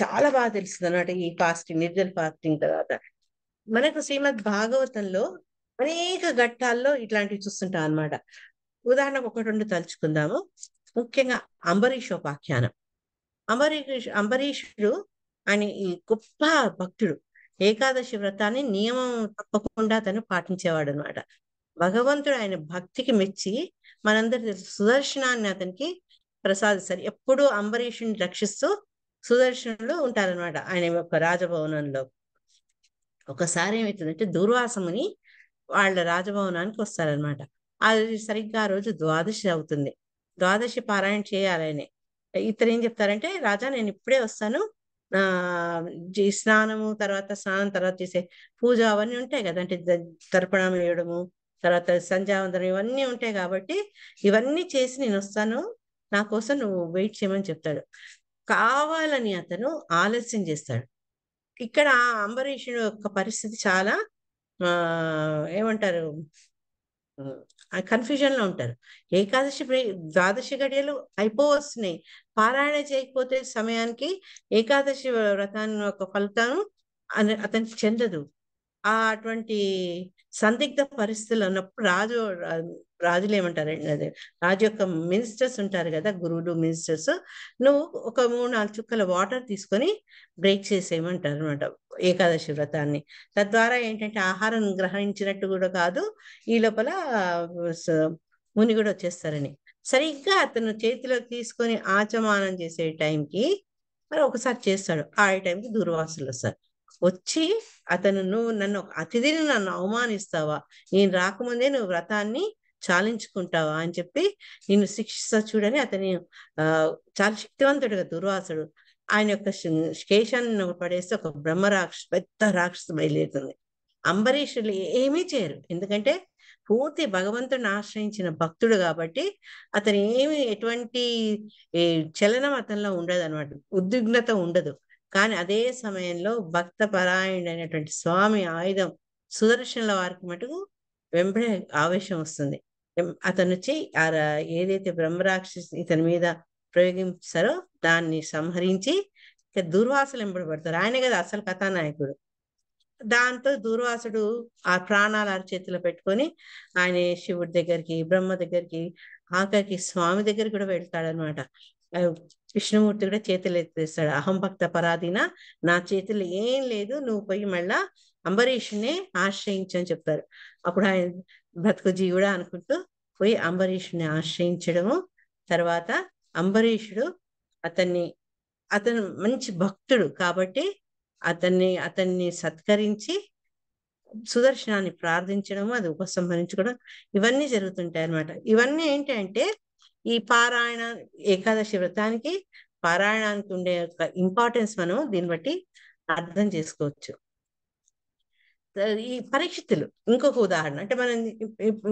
చాలా బాగా తెలుస్తుంది అనమాట ఈ ఫాస్టింగ్, నిర్జల ఫాస్టింగ్ తర్వాత. మనకు శ్రీమద్ భాగవతంలో అనేక ఘట్టాల్లో ఇట్లాంటివి చూస్తుంటాం అనమాట. ఉదాహరణకు ఒకటి రెండు తలుచుకుందాము. ముఖ్యంగా అంబరీషోపాఖ్యానం. అంబరీషుడు అని ఈ గొప్ప భక్తుడు. ఏకాదశి వ్రతాన్ని నియమం తప్పకుండా అతను పాటించేవాడు అనమాట. భగవంతుడు ఆయన భక్తికి మెచ్చి మనందరి తెలుసు సుదర్శనాన్ని అతనికి ప్రసాదిస్తారు. ఎప్పుడు అంబరీషుని రక్షిస్తూ సుదర్శనులు ఉంటారనమాట ఆయన యొక్క రాజభవనంలో. ఒకసారి ఏమవుతుందంటే దుర్వాసముని వాళ్ళ రాజభవనానికి వస్తారనమాట. అది సరిగ్గా ఆ రోజు ద్వాదశి అవుతుంది. ద్వాదశి పారాయణ చేయాలని ఇతరు ఏం చెప్తారంటే, రాజా నేను ఇప్పుడే వస్తాను, స్నానం తర్వాత చేసే పూజ అవన్నీ ఉంటాయి కదా, అంటే తర్పణం వేయడము, తర్వాత సంధ్యావందనం ఇవన్నీ ఉంటాయి కాబట్టి ఇవన్నీ చేసి నేను వస్తాను, నా కోసం నువ్వు వెయిట్ చేయమని చెప్తాడు. కావాలని అతను ఆలస్యం చేస్తాడు. ఇక్కడ అంబరీషుడు యొక్క పరిస్థితి చాలా ఏమంటారు, కన్ఫ్యూజన్ లో ఉంటారు. ద్వాదశి గడియలు అయిపోవస్తున్నాయి, పారాయణ చేయకపోతే సమయానికి ఏకాదశి వ్రతాన్ని యొక్క ఫలితం అతనికి చెందదు. అటువంటి సందిగ్ధ పరిస్థితులు ఉన్నప్పుడు రాజులు ఏమంటారండి, అదే రాజు యొక్క మినిస్టర్స్ ఉంటారు కదా, గురువులు మినిస్టర్స్, నువ్వు ఒక 3-4 చుక్కల వాటర్ తీసుకొని బ్రేక్ చేసేయమంటారు అనమాట ఏకాదశి వ్రతాన్ని. తద్వారా ఏంటంటే ఆహారం గ్రహించినట్టు కూడా కాదు, ఈ లోపల ముని కూడా వచ్చేస్తారని. సరిగ్గా అతను చేతిలోకి తీసుకొని ఆచమానం చేసే టైంకి మరి ఒకసారి చేస్తాడు. ఆ టైంకి దూర్వాసులు వస్తారు. వచ్చి అతను, నువ్వు అతిథిని నన్ను అవమానిస్తావా, నేను రాకముందే నువ్వు వ్రతాన్ని చాలించుకుంటావా అని చెప్పి నిన్ను శిక్షిస్తా చూడని అతని చాలా శక్తివంతుడుగా దుర్వాసుడు ఆయన యొక్క కేశాన్ని పడేస్తే ఒక పెద్ద రాక్షసు బయలుదేరుతుంది. అంబరీషులు ఏమీ చేయరు, ఎందుకంటే పూర్తి భగవంతుడిని ఆశ్రయించిన భక్తుడు కాబట్టి అతను ఎటువంటి చలనం అతనిలో ఉండదు అనమాట, ఉద్విగ్నత ఉండదు. కానీ అదే సమయంలో భక్త పరాయణుడైనటువంటి స్వామి ఆయుధం సుదర్శనుల వారికి మటుకు వెంబడే ఆవేశం వస్తుంది. అతను వచ్చి ఏదైతే బ్రహ్మరాక్షసి ఇతని మీద ప్రయోగించారో దాన్ని సంహరించి దుర్వాసులు వెంబడబడతారు. ఆయనే కదా అసలు కథానాయకుడు. దాంతో దూర్వాసుడు ఆ ప్రాణాలు అరచేతిలో పెట్టుకొని ఆయన శివుడి దగ్గరికి, బ్రహ్మ దగ్గరికి, ఆఖరికి స్వామి దగ్గరికి కూడా వెళ్తాడనమాట. కృష్ణమూర్తి కూడా చేతులు ఎత్తేస్తాడు, అహం భక్త పరాధీన, నా చేతుల్లో ఏం లేదు, నువ్వు పోయి మళ్ళా అంబరీషుని ఆశ్రయించని చెప్తారు. అప్పుడు ఆయన బ్రతుకు జీవుడా అనుకుంటూ పోయి అంబరీషుని ఆశ్రయించడము. తర్వాత అంబరీషుడు అతను మంచి భక్తుడు కాబట్టి అతన్ని సత్కరించి సుదర్శనాన్ని ప్రార్థించడము, అది ఉపసంహరించుకోవడం, ఇవన్నీ జరుగుతుంటాయి అన్నమాట. ఇవన్నీ ఏంటి అంటే ఈ పారాయణ ఏకాదశి వ్రతానికి పారాయణానికి ఉండే యొక్క ఇంపార్టెన్స్ మనం దీన్ని బట్టి అర్థం చేసుకోవచ్చు. ఈ పరీక్షితులు ఇంకొక ఉదాహరణ. అంటే మనం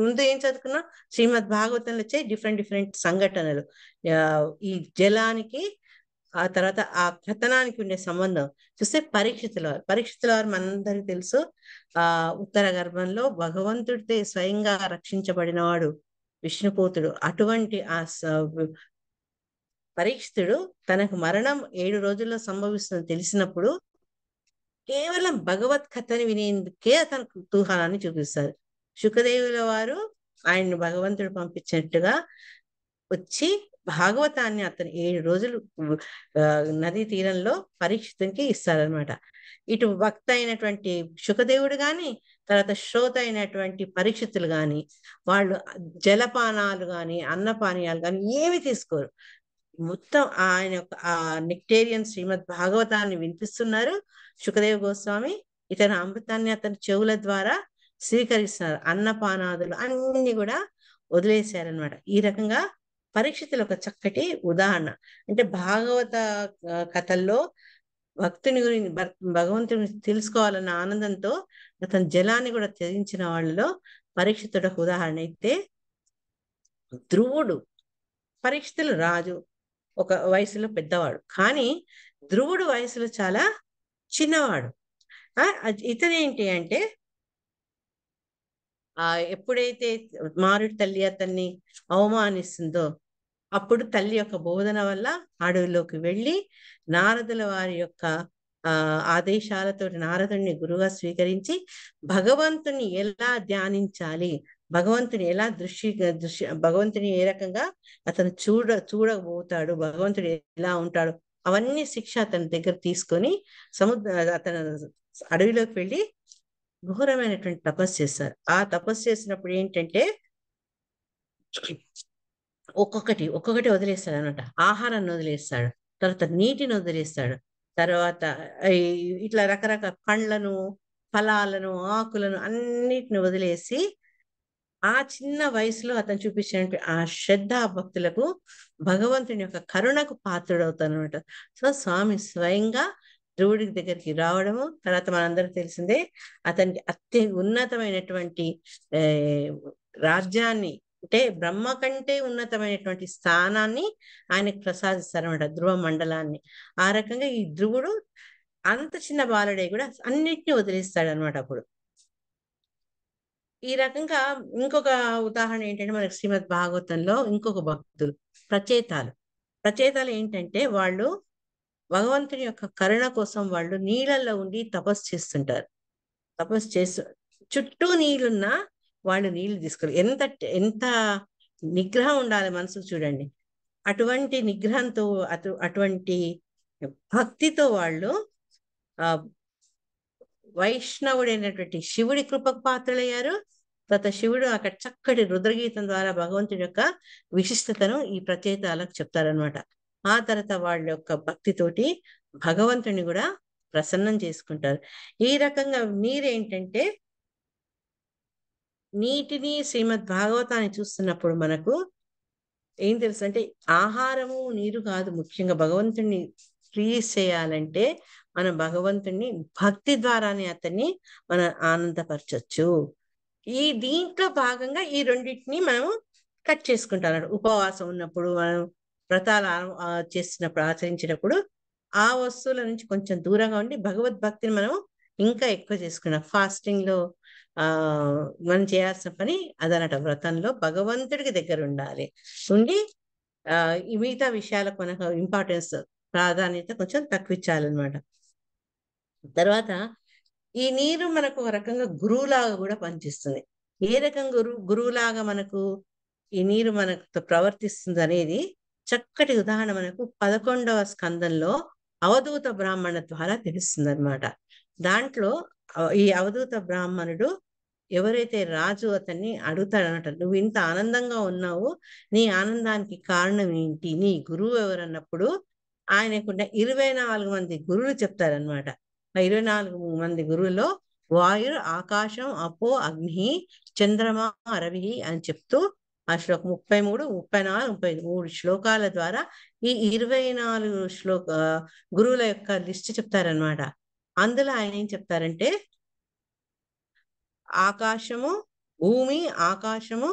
ముందు ఏం చదువుకున్నాం, శ్రీమద్ భాగవతంలో వచ్చే డిఫరెంట్ సంఘటనలు, ఈ జలానికి ఆ తర్వాత ఆ కథనానికి ఉండే సంబంధం చూస్తే పరీక్షితుల వారు మనందరికి తెలుసు. ఉత్తర గర్భంలో భగవంతుడితే స్వయంగా రక్షించబడినవాడు విష్ణుపూతుడు. అటువంటి పరీక్షితుడు తనకు మరణం 7 రోజుల్లో సంభవిస్తుందని తెలిసినప్పుడు కేవలం భగవత్ కథని వినేందుకే అతను కుతూహలాన్ని చూపిస్తారు. శుకదేవుల వారు ఆయన్ని భగవంతుడు పంపించినట్టుగా వచ్చి భాగవతాన్ని అతను 7 రోజులు నదీ తీరంలో పరీక్షితునికి ఇస్తారనమాట. ఇటు వక్త అయినటువంటి శుకదేవుడు గాని, తర్వాత శ్రోత అయినటువంటి పరీక్షితులు గాని, వాళ్ళు జలపానాలు గాని అన్నపానీయాలు గాని ఏమి తీసుకోరు. మొత్తం ఆయన ఆ నెక్టేరియన్ శ్రీమద్ భాగవతాన్ని వినిపిస్తున్నారు శుకదేవ గోస్వామి. ఇతని అమృతాన్ని అతని చెవుల ద్వారా స్వీకరిస్తున్నారు. అన్నపానాదులు అన్ని కూడా వదిలేశారనమాట. ఈ రకంగా పరీక్షితులు ఒక చక్కటి ఉదాహరణ. అంటే భాగవత కథల్లో భక్తుని గురించి భగవంతుని తెలుసుకోవాలన్న ఆనందంతో అతని జలాన్ని కూడా త్యజించిన వాళ్ళలో పరీక్షితుడు ఒక ఉదాహరణ అయితే, ధ్రువుడు, పరీక్షితులు రాజు, ఒక వయసులో పెద్దవాడు, కానీ ధ్రువుడు వయసులో చాలా చిన్నవాడు. ఇతనేంటి అంటే ఎప్పుడైతే మారుడి తల్లి అతన్ని అవమానిస్తుందో అప్పుడు తల్లి యొక్క బోధన వల్ల అడవిలోకి వెళ్ళి నారదుల వారి యొక్క ఆదేశాలతో నారదుడిని గురువుగా స్వీకరించి భగవంతుని ఎలా ధ్యానించాలి, భగవంతుని ఎలా భగవంతుని ఏ రకంగా అతను చూడబోతాడు, భగవంతుడు ఎలా ఉంటాడు, అవన్నీ శిక్ష అతని దగ్గర తీసుకొని అతను అడవిలోకి వెళ్ళి ఘోరమైనటువంటి తపస్సు చేస్తారు. ఆ తపస్సు చేసినప్పుడు ఏంటంటే ఒక్కొక్కటి వదిలేస్తాడు అనమాట. ఆహారాన్ని వదిలేస్తాడు, తర్వాత నీటిని వదిలేస్తాడు, తర్వాత ఇట్లా రకరకాల పండ్లను, ఫలాలను, ఆకులను అన్నిటిని వదిలేసి ఆ చిన్న వయసులో అతను చూపించినటువంటి ఆ శ్రద్ధ భక్తులకు భగవంతుని యొక్క కరుణకు పాత్రుడవుతాడు అనమాట. సో స్వామి స్వయంగా ధ్రువుడి దగ్గరికి రావడము, తర్వాత మనందరికి తెలిసిందే అతనికి ఉన్నతమైనటువంటి రాజ్యాన్ని, అంటే బ్రహ్మ కంటే ఉన్నతమైనటువంటి స్థానాన్ని ఆయనకు ప్రసాదిస్తారనమాట, ధ్రువ మండలాన్ని. ఆ రకంగా ఈ ధ్రువుడు అంత చిన్న బాలుడే కూడా అన్నిటిని వదిలేస్తాడు అనమాట. అప్పుడు ఈ రకంగా ఇంకొక ఉదాహరణ ఏంటంటే మనకి శ్రీమద్ భాగవతంలో ఇంకొక భక్తులు ప్రచేతాలు ఏంటంటే వాళ్ళు భగవంతుని యొక్క కరుణ కోసం వాళ్ళు నీళ్ళల్లో ఉండి తపస్సు చేస్తుంటారు. తపస్సు చేస్తూ చుట్టూ నీళ్ళున్నా వాళ్ళు నీళ్లు తీసుకోరు. ఎంత నిగ్రహం ఉండాలి మనసుకు చూడండి. అటువంటి నిగ్రహంతో అటువంటి భక్తితో వాళ్ళు వైష్ణవుడైనటువంటి శివుడి కృపకు పాత్రలయ్యారు. తర్వాత శివుడు అక్కడ చక్కటి రుద్రగీతం ద్వారా భగవంతుడి యొక్క విశిష్టతను ఈ ప్రచేతాలకు చెప్తారనమాట. ఆ తర్వాత వాళ్ళ యొక్క భక్తితోటి భగవంతుని కూడా ప్రసన్నం చేసుకుంటారు. ఈ రకంగా మీరేంటంటే నీటిని శ్రీమద్ భాగవతాన్ని చూస్తున్నప్పుడు మనకు ఏం తెలుసు అంటే ఆహారము నీరు కాదు, ముఖ్యంగా భగవంతుడిని ప్లీజ్ చేయాలంటే మనం భగవంతుడిని భక్తి ద్వారానే అతన్ని మనం ఆనందపరచచ్చు. దీంట్లో భాగంగా ఈ రెండింటిని మనము కట్ చేసుకుంటాం. ఉపవాసం ఉన్నప్పుడు మనం వ్రతాలు చేస్తున్నప్పుడు ఆచరించినప్పుడు ఆ వస్తువుల నుంచి కొంచెం దూరంగా ఉండి భగవద్భక్తిని మనం ఇంకా ఎక్కువ చేసుకున్నాం. ఫాస్టింగ్ లో మనం చేయాల్సిన పని అదనట. వ్రతంలో భగవంతుడికి దగ్గర ఉండి ఈ మిగతా విషయాలకు మనకు ఇంపార్టెన్స్, ప్రాధాన్యత కొంచెం తక్కువ ఇచ్చాలన్నమాట. తర్వాత ఈ నీరు మనకు ఒక రకంగా గురువులాగా కూడా పనిచేస్తుంది. ఏ రకంగా గురువులాగా మనకు ఈ నీరు మనకు ప్రవర్తిస్తుంది అనేది చక్కటి ఉదాహరణ మనకు 11వ స్కందంలో అవధూత బ్రాహ్మణ ద్వారా తెలుస్తుంది అనమాట. దాంట్లో ఈ అవధూత బ్రాహ్మణుడు ఎవరైతే రాజు అతన్ని అడుగుతాడనమాట, నువ్వు ఇంత ఆనందంగా ఉన్నావు, నీ ఆనందానికి కారణం ఏంటి, నీ గురువు ఎవరన్నప్పుడు ఆయనకున్న 24 మంది గురువులు చెప్తారనమాట. ఆ 24 మంది గురువుల్లో వాయు, ఆకాశం, అపో, అగ్ని, చంద్రమ, రవి అని చెప్తూ ఆ శ్లోకం 33, 34, 33 శ్లోకాల ద్వారా ఈ 24 గురువుల యొక్క లిస్ట్ చెప్తారనమాట. అందులో ఆయన ఏం చెప్తారంటే ఆకాశము, భూమి, ఆకాశము,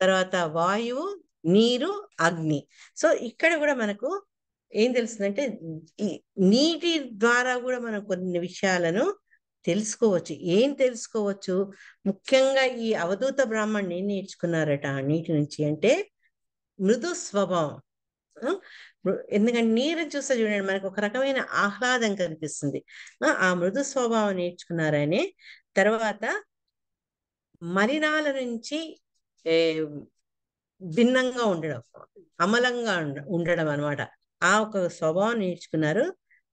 తర్వాత వాయువు, నీరు, అగ్ని. సో ఇక్కడ కూడా మనకు ఏం తెలుస్తుందంటే ఈ నీటి ద్వారా కూడా మనం కొన్ని విషయాలను తెలుసుకోవచ్చు. ఏం తెలుసుకోవచ్చు? ముఖ్యంగా ఈ అవధూత బ్రాహ్మణుడు ఏం నేర్చుకున్నారట ఆ నీటి నుంచి అంటే మృదు స్వభావం. ఆ, ఎందుకంటే నీరు చూస్తే చూడండి మనకు ఒక రకమైన ఆహ్లాదం కనిపిస్తుంది. ఆ మృదు స్వభావం నేర్చుకున్నారని. తర్వాత మలినాల నుంచి ఏ, భిన్నంగా ఉండడం, అమలంగా ఉండడం అనమాట. ఆ ఒక స్వభావం నేర్చుకున్నారు.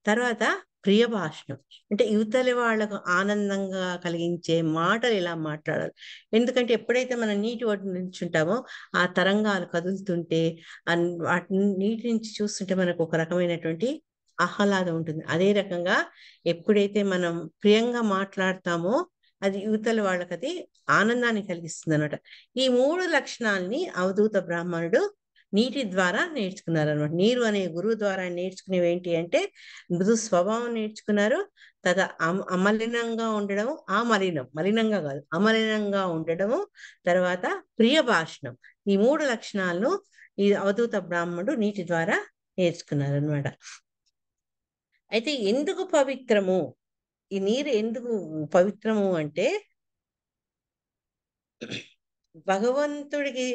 తర్వాత ప్రియ భాషణం అంటే యువతలి వాళ్ళకు ఆనందంగా కలిగించే మాటలు ఇలా మాట్లాడాలి. ఎందుకంటే ఎప్పుడైతే మనం నీటి ఒడ్డు నిల్చుంటామో ఆ తరంగాలు కదులుతుంటే వాటి నీటి నుంచి చూస్తుంటే మనకు ఒక రకమైనటువంటి ఆహ్లాదం ఉంటుంది. అదే రకంగా ఎప్పుడైతే మనం ప్రియంగా మాట్లాడతామో అది యువతల వాళ్ళకి అది ఆనందాన్ని కలిగిస్తుంది అనమాట. ఈ 3 లక్షణాలని అవధూత బ్రాహ్మణుడు నీటి ద్వారా నేర్చుకున్నారు అనమాట. నీరు అనే గురువు ద్వారా నేర్చుకునేవి ఏంటి అంటే మృదు స్వభావం నేర్చుకున్నారు. అమలినంగా ఉండడము, మలినంగా కాదు అమలినంగా ఉండడము, తర్వాత ప్రియ భాషణం. ఈ 3 లక్షణాలను ఈ అవధూత బ్రాహ్మణుడు నీటి ద్వారా నేర్చుకున్నారు అనమాట. అయితే ఎందుకు పవిత్రము, ఈ నీరు ఎందుకు పవిత్రము అంటే భగవంతుడికి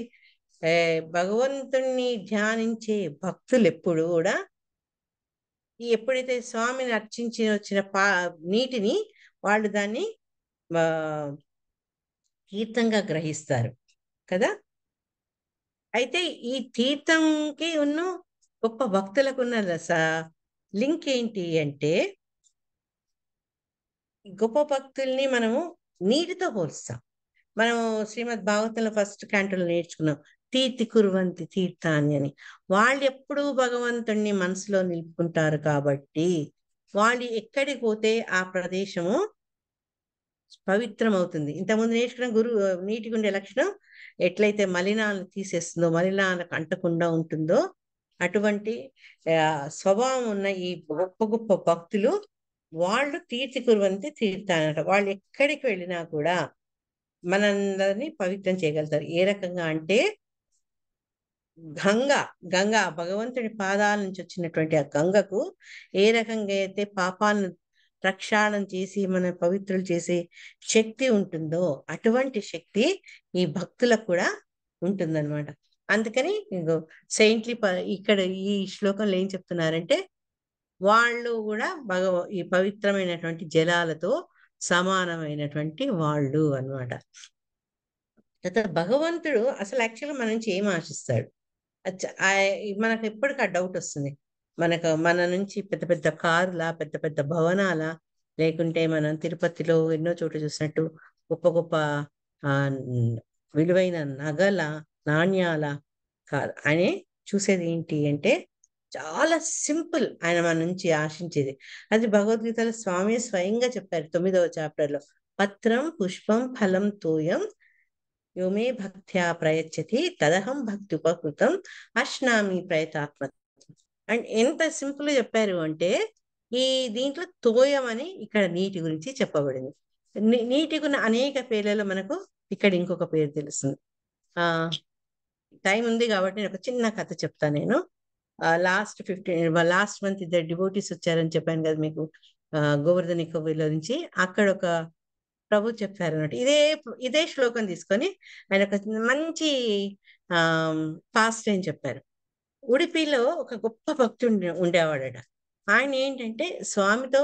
భగవంతుణ్ణి ధ్యానించే భక్తులు ఎప్పుడు కూడా ఎప్పుడైతే స్వామిని అర్చించి వచ్చిన నీటిని వాళ్ళు దాన్ని తీర్థంగా గ్రహిస్తారు కదా. అయితే ఈ తీర్థంకి ఉన్న గొప్ప భక్తులకు ఉన్న లింక్ ఏంటి అంటే గొప్ప భక్తుల్ని మనము నీటితో పోల్స్తాం. మనం శ్రీమద్ భాగవతంలో ఫస్ట్ క్యాంటోలో నేర్చుకున్నాం తీర్థి కుర్వంతి తీర్థాన్ని అని. వాళ్ళు ఎప్పుడూ భగవంతుణ్ణి మనసులో నిలుపుకుంటారు కాబట్టి వాళ్ళు ఎక్కడికి పోతే ఆ ప్రదేశము పవిత్రం అవుతుంది. ఇంతకుముందు నేర్చుకున్న నీటికి ఉండే లక్షణం ఎట్లయితే మలినాలను తీసేస్తుందో, మలినాలకు అంటకుండా ఉంటుందో అటువంటి స్వభావం ఉన్న ఈ గొప్ప గొప్ప భక్తులు వాళ్ళు తీర్థి కుర్వంతి తీర్థాన్ని. వాళ్ళు ఎక్కడికి వెళ్ళినా కూడా మనందరినీ పవిత్రం చేయగలుగుతారు. ఏ రకంగా అంటే గంగా భగవంతుడి పాదాల నుంచి వచ్చినటువంటి ఆ గంగకు ఏ రకంగా అయితే పాపాలను ప్రక్షాళన చేసి మన పవిత్రులు చేసే శక్తి ఉంటుందో అటువంటి శక్తి ఈ భక్తులకు కూడా ఉంటుందన్నమాట. అందుకని సెయింట్లీ ఇక్కడ ఈ శ్లోకంలో ఏం చెప్తున్నారంటే వాళ్ళు కూడా ఈ పవిత్రమైనటువంటి జలాలతో సమానమైనటువంటి వాళ్ళు అన్నమాట. భగవంతుడు అసలు యాక్చువల్గా మన నుంచి ఏం ఆశిస్తాడు? మనకు ఎప్పటికీ ఆ డౌట్ వస్తుంది. మన నుంచి పెద్ద పెద్ద కారులా, పెద్ద పెద్ద భవనాలా, లేకుంటే మనం తిరుపతిలో ఎన్నో చోట్ల చూసినట్టు గొప్ప గొప్ప విలువైన నగల, నాణ్యాల కాదు. ఆయన చూసేది ఏంటి అంటే చాలా సింపుల్ ఆయన మన నుంచి ఆశించేది. అది భగవద్గీతలో స్వామి స్వయంగా చెప్పారు 9వ చాప్టర్లో. పత్రం పుష్పం ఫలం తోయం యోమే భక్త్యా ప్రయచ్చతి తదహం భక్తి ఉపకృతం అశ్నామి ప్రయతాత్మ. అండ్ ఎంత సింపుల్ చెప్పారు అంటే ఈ దీంట్లో తోయం అని ఇక్కడ నీటి గురించి చెప్పబడింది. నీటికి ఉన్న అనేక పేర్లలో మనకు ఇక్కడ ఇంకొక పేరు తెలుస్తుంది. టైం ఉంది కాబట్టి నేను ఒక చిన్న కథ చెప్తాను. నేను లాస్ట్ మంత్ ఇద్దరు డివోటీస్ వచ్చారని చెప్పాను కదా మీకు, గోవర్ధని కొవ్విలో నుంచి. అక్కడ ఒక ప్రభు చెప్పారు అన్నట్టు ఇదే శ్లోకం తీసుకొని ఆయన ఒక మంచి పాస్ట్ అని చెప్పారు. ఉడిపిలో ఒక గొప్ప భక్తుడు ఉండేవాడట. ఆయన ఏంటంటే స్వామితో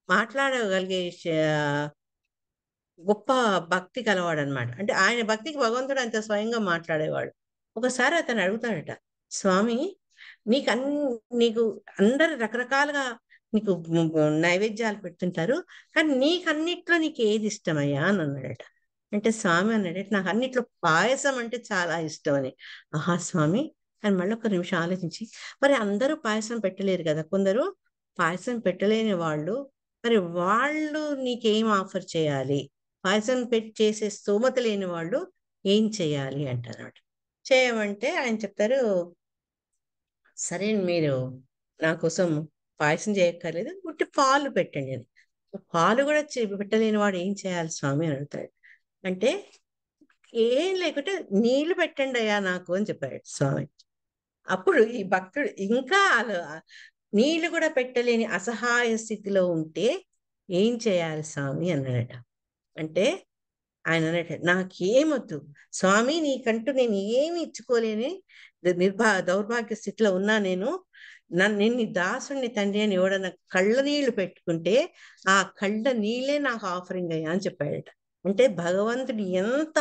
మాట్లాడగలిగే గొప్ప భక్తి కలవాడు అనమాట. అంటే ఆయన భక్తికి భగవంతుడు అంత స్వయంగా మాట్లాడేవాడు. ఒకసారి అతను అడుగుతాడట, స్వామి నీకు అందరు రకరకాలుగా నీకు నైవేద్యాలు పెడుతుంటారు, కానీ నీకన్నిట్లో నీకు ఏది ఇష్టమయ్యా అని అన్నాడట. అంటే స్వామి అన్నాడట, నాకు అన్నిట్లో పాయసం అంటే చాలా ఇష్టం అని. ఆహా స్వామి అని మళ్ళీ ఒక నిమిషం ఆలోచించి, మరి అందరూ పాయసం పెట్టలేరు కదా, కొందరు పాయసం పెట్టలేని వాళ్ళు, మరి వాళ్ళు నీకేం ఆఫర్ చేయాలి, పాయసం పెట్టి చేసే స్తోమత లేని వాళ్ళు ఏం చేయాలి అంటారు. చేయమంటే ఆయన చెప్తారు, సరే మీరు నా కోసం పాయసం చేయక్కర్లేదు, ఉట్టి పాలు పెట్టండి అని. పాలు కూడా పెట్టలేని వాడు ఏం చేయాలి స్వామి అని అడుగుతాడు. అంటే ఏం లేకుంటే నీళ్లు పెట్టండి అయ్యా నాకు అని చెప్పాడు స్వామి. అప్పుడు ఈ భక్తుడు ఇంకా నీళ్లు కూడా పెట్టలేని అసహాయ స్థితిలో ఉంటే ఏం చేయాలి స్వామి అన్నాడట. అంటే ఆయన అన్నట్టు నాకేమొద్దు స్వామి, నీకంటూ నేను ఏమి ఇచ్చుకోలేని దౌర్భాగ్య స్థితిలో ఉన్నా నేను, నేను నీ దాసుని తండ్రి అని ఎవడన్నా కళ్ళ నీళ్లు పెట్టుకుంటే ఆ కళ్ళ నీళ్ళే నాకు ఆఫరింగ్ అయ్యా అని చెప్పాడట. అంటే భగవంతుడు ఎంత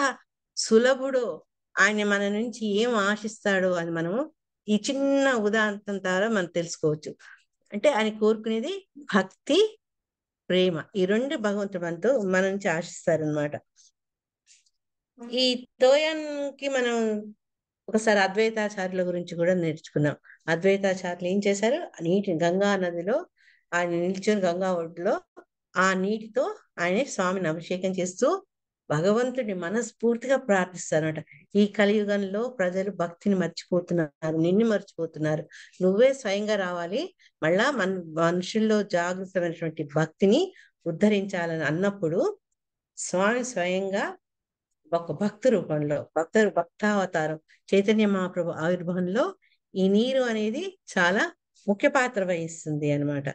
సులభుడో, ఆయన మన నుంచి ఏం ఆశిస్తాడో అని మనము ఈ చిన్న ఉదాహరణ ద్వారా మనం తెలుసుకోవచ్చు. అంటే ఆయన కోరుకునేది భక్తి, ప్రేమ, ఈ రెండు భగవంతుడు మనతో మన నుంచి ఆశిస్తారనమాట. ఈ తోయాన్కి మనం ఒకసారి అద్వైతాచార్యుల గురించి కూడా నేర్చుకున్నాం. అద్వైతాచార్యులు ఏం చేశారు, నీటి గంగా నదిలో ఆయన నిల్చొని గంగా ఒడ్డులో ఆ నీటితో ఆయన స్వామిని అభిషేకం చేస్తూ భగవంతుడిని మనస్ఫూర్తిగా ప్రార్థిస్తారన్నమాట. ఈ కలియుగంలో ప్రజలు భక్తిని మర్చిపోతున్నారు, నిన్ను మర్చిపోతున్నారు, నువ్వే స్వయంగా రావాలి, మళ్ళా మనుషుల్లో జాగృతమైనటువంటి భక్తిని ఉద్ధరించాలని అన్నప్పుడు స్వామి స్వయంగా ఒక భక్తి రూపంలో, భక్తావతారం చైతన్య మహాప్రభు ఆవిర్భావంలో ఈ నీరు అనేది చాలా ముఖ్య పాత్ర వహిస్తుంది అన్నమాట.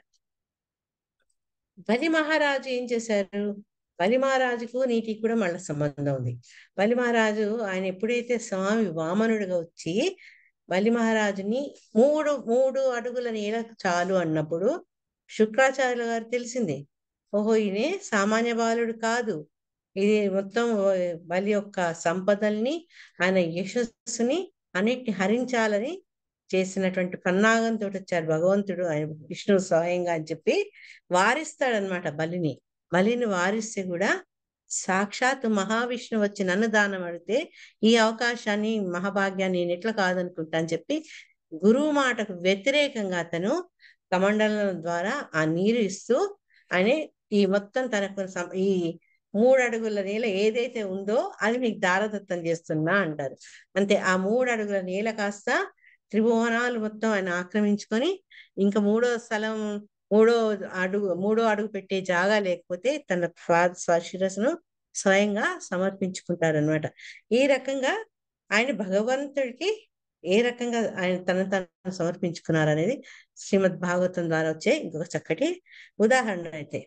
బలి మహారాజు ఏం చేశారు, బలి మహారాజుకు నీటికి కూడా మళ్ళీ సంబంధం ఉంది. బలి మహారాజు ఆయన ఎప్పుడైతే స్వామి వామనుడిగా వచ్చి బలి మహారాజుని మూడు మూడు అడుగుల నేల చాలు అన్నప్పుడు శుక్రాచార్యుల గారు తెలిసింది, ఓహో ఈయన సామాన్య బాలుడు కాదు, ఇది మొత్తం బలి యొక్క సంపదల్ని, ఆయన యశస్సుని అన్నిటిని హరించాలని చేసినటువంటి పన్నాగంతో వచ్చారు భగవంతుడు, ఆయన విష్ణువు స్వయంగా అని చెప్పి వారిస్తాడనమాట బలిని. బలిని వారిస్తే కూడా సాక్షాత్ మహావిష్ణువు వచ్చి నన్ను దానం అడిగితే ఈ అవకాశాన్ని మహాభాగ్యాన్ని నేను ఎట్లా కాదనుకుంటా అని చెప్పి గురువు మాటకు వ్యతిరేకంగా అతను కమండలం ద్వారా ఆ నీరు ఇస్తూ ఆయన ఈ మొత్తం తనకు ఈ 3 అడుగుల నేల ఏదైతే ఉందో అది మీకు దారదత్తం చేస్తున్నా అంటారు. అంతే, ఆ 3 అడుగుల నేల కాస్త త్రిభువనాలు మొత్తం ఆయన ఆక్రమించుకొని, ఇంకా మూడో అడుగు పెట్టే జాగా లేకపోతే తన స్వశిరస్సును స్వయంగా సమర్పించుకుంటారనమాట. ఈ రకంగా ఆయన భగవంతుడికి ఏ రకంగా ఆయన తను సమర్పించుకున్నారు అనేది శ్రీమద్ భాగవతం ద్వారా వచ్చే ఇంకొక చక్కటి ఉదాహరణ. అయితే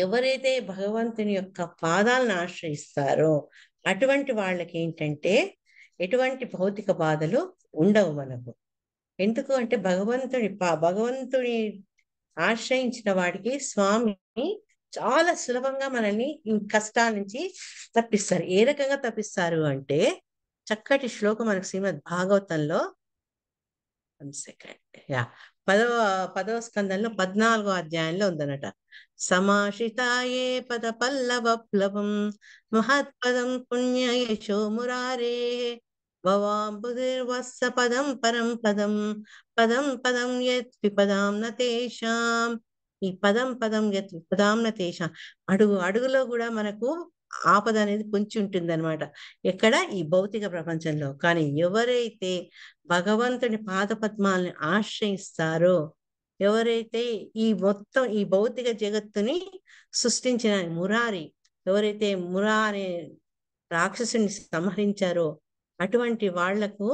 ఎవరైతే భగవంతుని యొక్క పాదాలను ఆశ్రయిస్తారో అటువంటి వాళ్ళకి ఏంటంటే ఎటువంటి భౌతిక బాధలు ఉండవు మనకు. ఎందుకు అంటే భగవంతుని ఆశ్రయించిన వాడికి స్వామి చాలా సులభంగా మనల్ని ఈ కష్టాల నుంచి తప్పిస్తారు. ఏ రకంగా తప్పిస్తారు అంటే చక్కటి శ్లోకం మనకు శ్రీమద్ భాగవతంలో 1 సెకండ్, యా, 10వ స్కందంలో 14వ అధ్యాయంలో ఉందన్నట. సమాశ్రితాయే పద పల్లవ ప్లవం మహత్పదం పుణ్య యశో మురారే భవాంబుధిర్వత్స పదం పరం పదం పదం పదం యత్ విపదాం నతేషాం. ఈ పదం పదం యత్ విపదాం నతేషాం, అడుగు అడుగులో కూడా మనకు ఆపద అనేది పొంచి ఉంటుంది అనమాట. ఎక్కడ, ఈ భౌతిక ప్రపంచంలో. కానీ ఎవరైతే భగవంతుని పాదపద్మాలని ఆశ్రయిస్తారో, ఎవరైతే ఈ మొత్తం ఈ భౌతిక జగత్తుని సృష్టించిన మురారి, ఎవరైతే మురా అనే రాక్షసుని సంహరించారో అటువంటి వాళ్లకు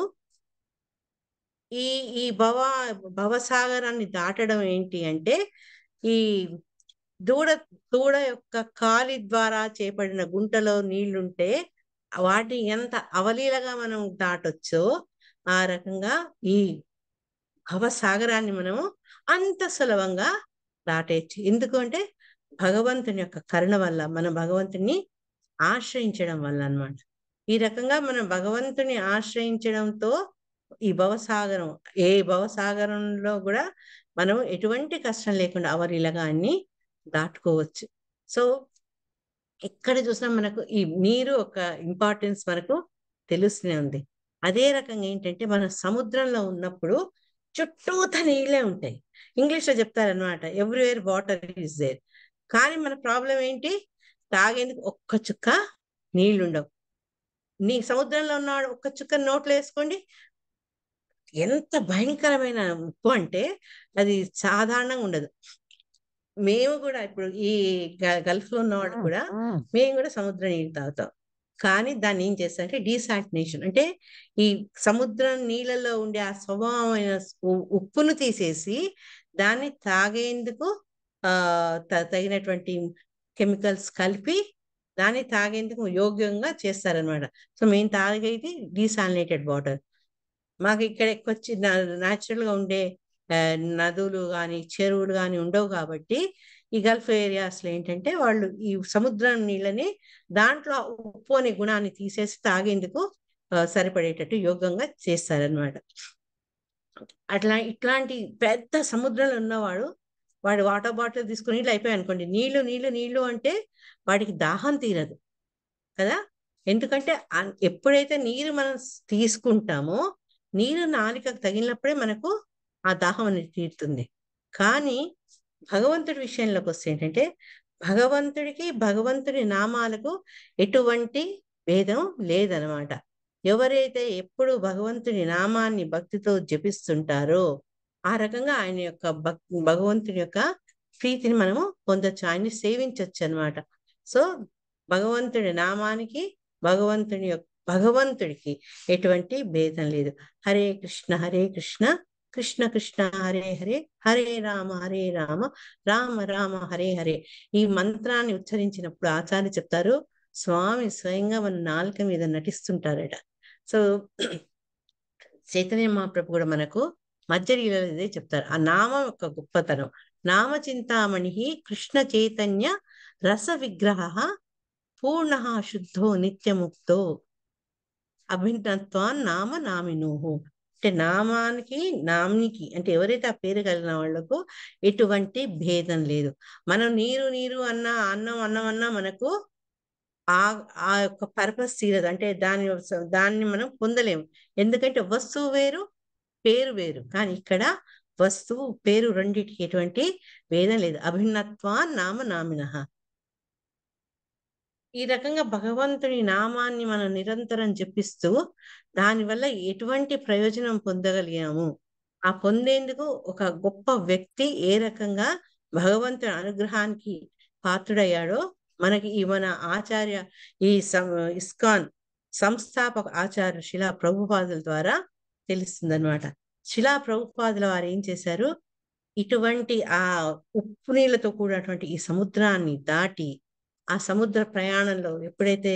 ఈ ఈ భవసాగరాన్ని దాటడం ఏంటి అంటే, ఈ దూడ యొక్క కాలి ద్వారా చేపడిన గుంటలో నీళ్లుంటే వాటిని ఎంత అవలీలగా మనం దాటొచ్చో ఆ రకంగా ఈ భవసాగరాన్ని మనము అంత సులభంగా దాటేయచ్చు. ఎందుకు అంటే భగవంతుని యొక్క కరుణ వల్ల, మనం భగవంతుని ఆశ్రయించడం వల్ల అన్నమాట. ఈ రకంగా మనం భగవంతుని ఆశ్రయించడంతో ఈ భవసాగరం, ఏ భవసాగరంలో కూడా మనం ఎటువంటి కష్టం లేకుండా అవలీలగాన్ని దాటుకోవచ్చు. సో ఎక్కడ చూసినా మనకు ఈ నీరు ఒక ఇంపార్టెన్స్ మనకు తెలుస్తూనే ఉంది. అదే రకంగా ఏంటంటే మనం సముద్రంలో ఉన్నప్పుడు చుట్టూత నీళ్ళే ఉంటాయి. ఇంగ్లీష్ లో చెప్తారనమాట, ఎవ్రీవేర్ వాటర్ ఈస్ దేర్. కానీ మన ప్రాబ్లం ఏంటి? తాగేందుకు ఒక్క చుక్క నీళ్లు ఉండవు. సముద్రంలో ఉన్నవాడు ఒక్క చుక్క నోట్లో వేసుకోండి, ఎంత భయంకరమైన ఉప్పు అంటే అది సాధారణంగా ఉండదు. మేము కూడా ఇప్పుడు ఈ గల్ఫ్ లో ఉన్నవాడు కూడా మేము కూడా సముద్ర నీళ్ళు తాగుతాం. కానీ దాన్ని ఏం చేస్తారంటే డీసాలినేషన్, అంటే ఈ సముద్రం నీళ్ళలో ఉండే ఆ స్వభావమైన ఉప్పును తీసేసి దాన్ని తాగేందుకు తగినటువంటి కెమికల్స్ కలిపి దాన్ని తాగేందుకు యోగ్యంగా చేస్తారనమాట. సో మేము తాగేది డీసాలినేటెడ్ వాటర్. మాకు ఇక్కడ వచ్చి న్యాచురల్ గా ఉండే నదులు కానీ చెరువులు కానీ ఉండవు కాబట్టి ఈ గల్ఫ్ ఏరియాస్ లో ఏంటంటే వాళ్ళు ఈ సముద్రం నీళ్ళని దాంట్లో ఉప్పు అనే గుణాన్ని తీసేసి తాగేందుకు సరిపడేటట్టు యోగ్యంగా చేస్తారనమాట. ఇట్లాంటి పెద్ద సముద్రంలో ఉన్నవాడు వాడు వాటర్ బాటిల్ తీసుకుని నీళ్ళు అయిపోయాయి అనుకోండి, నీళ్లు నీళ్లు నీళ్లు అంటే వాడికి దాహం తీరదు కదా. ఎందుకంటే ఎప్పుడైతే నీరు మనం తీసుకుంటామో నీరు నాలికకు తగిలినప్పుడే మనకు ఆ దాహం అనేది తీరుతుంది. కానీ భగవంతుడి విషయంలోకి వస్తే ఏంటంటే భగవంతుడి నామాలకు ఎటువంటి భేదం లేదనమాట. ఎవరైతే ఎప్పుడు భగవంతుని నామాన్ని భక్తితో జపిస్తుంటారో ఆ రకంగా ఆయన యొక్క భగవంతుని యొక్క ప్రీతిని మనము పొందొచ్చు, ఆయన్ని సేవించవచ్చు అనమాట. సో భగవంతుడి నామానికి భగవంతుడికి ఎటువంటి భేదం లేదు. హరే కృష్ణ కృష్ణ కృష్ణ హరే హరే, హరే రామ రామ రామ హరే హరే. ఈ మంత్రాన్ని ఉచ్చరించినప్పుడు ఆచార్య చెప్తారు, స్వామి స్వయంగా మన నాలుక మీద నటిస్తుంటారట. సో చైతన్య మహాప్రభు కూడా మనకు మధ్యలీలలో ఇదే చెప్తారు, ఆ నామం యొక్క గొప్పతనం. నామ చింతామణి కృష్ణ చైతన్య రస విగ్రహ పూర్ణ శుద్ధో నిత్యముక్తో అభిన్నత్వాన్ నామ నామినోహు. అంటే నామికి అంటే ఎవరైతే ఆ పేరు కలిగిన వాళ్లకు ఎటువంటి భేదం లేదు. మనం నీరు అన్నా అన్నం అన్నా మనకు ఆ యొక్క పర్పస్ తీరదు, అంటే దాన్ని మనం పొందలేము. ఎందుకంటే వస్తువు వేరు, పేరు వేరు. కానీ ఇక్కడ వస్తువు పేరు రెండింటికి ఎటువంటి భేదం లేదు. అభిన్నత్వాన్ నామ నామినః. ఈ రకంగా భగవంతుని నామాన్ని మనం నిరంతరం జపిస్తూ దానివల్ల ఎటువంటి ప్రయోజనం పొందగలిగాము, ఆ పొందేందుకు ఒక గొప్ప వ్యక్తి ఏ రకంగా భగవంతుని అనుగ్రహానికి పాత్రుడయ్యాడో మనకి మన ఆచార్య ఈ ఇస్కాన్ సంస్థాపక ఆచార్య శిలా ప్రభుపాదుల ద్వారా తెలుస్తుందన్నమాట. శిలా ప్రభుపాదుల వారు ఏం చేశారు, ఇటువంటి ఆ ఉప్పు నీళ్ళతో కూడినటువంటి ఈ సముద్రాన్ని దాటి ఆ సముద్ర ప్రయాణంలో ఎప్పుడైతే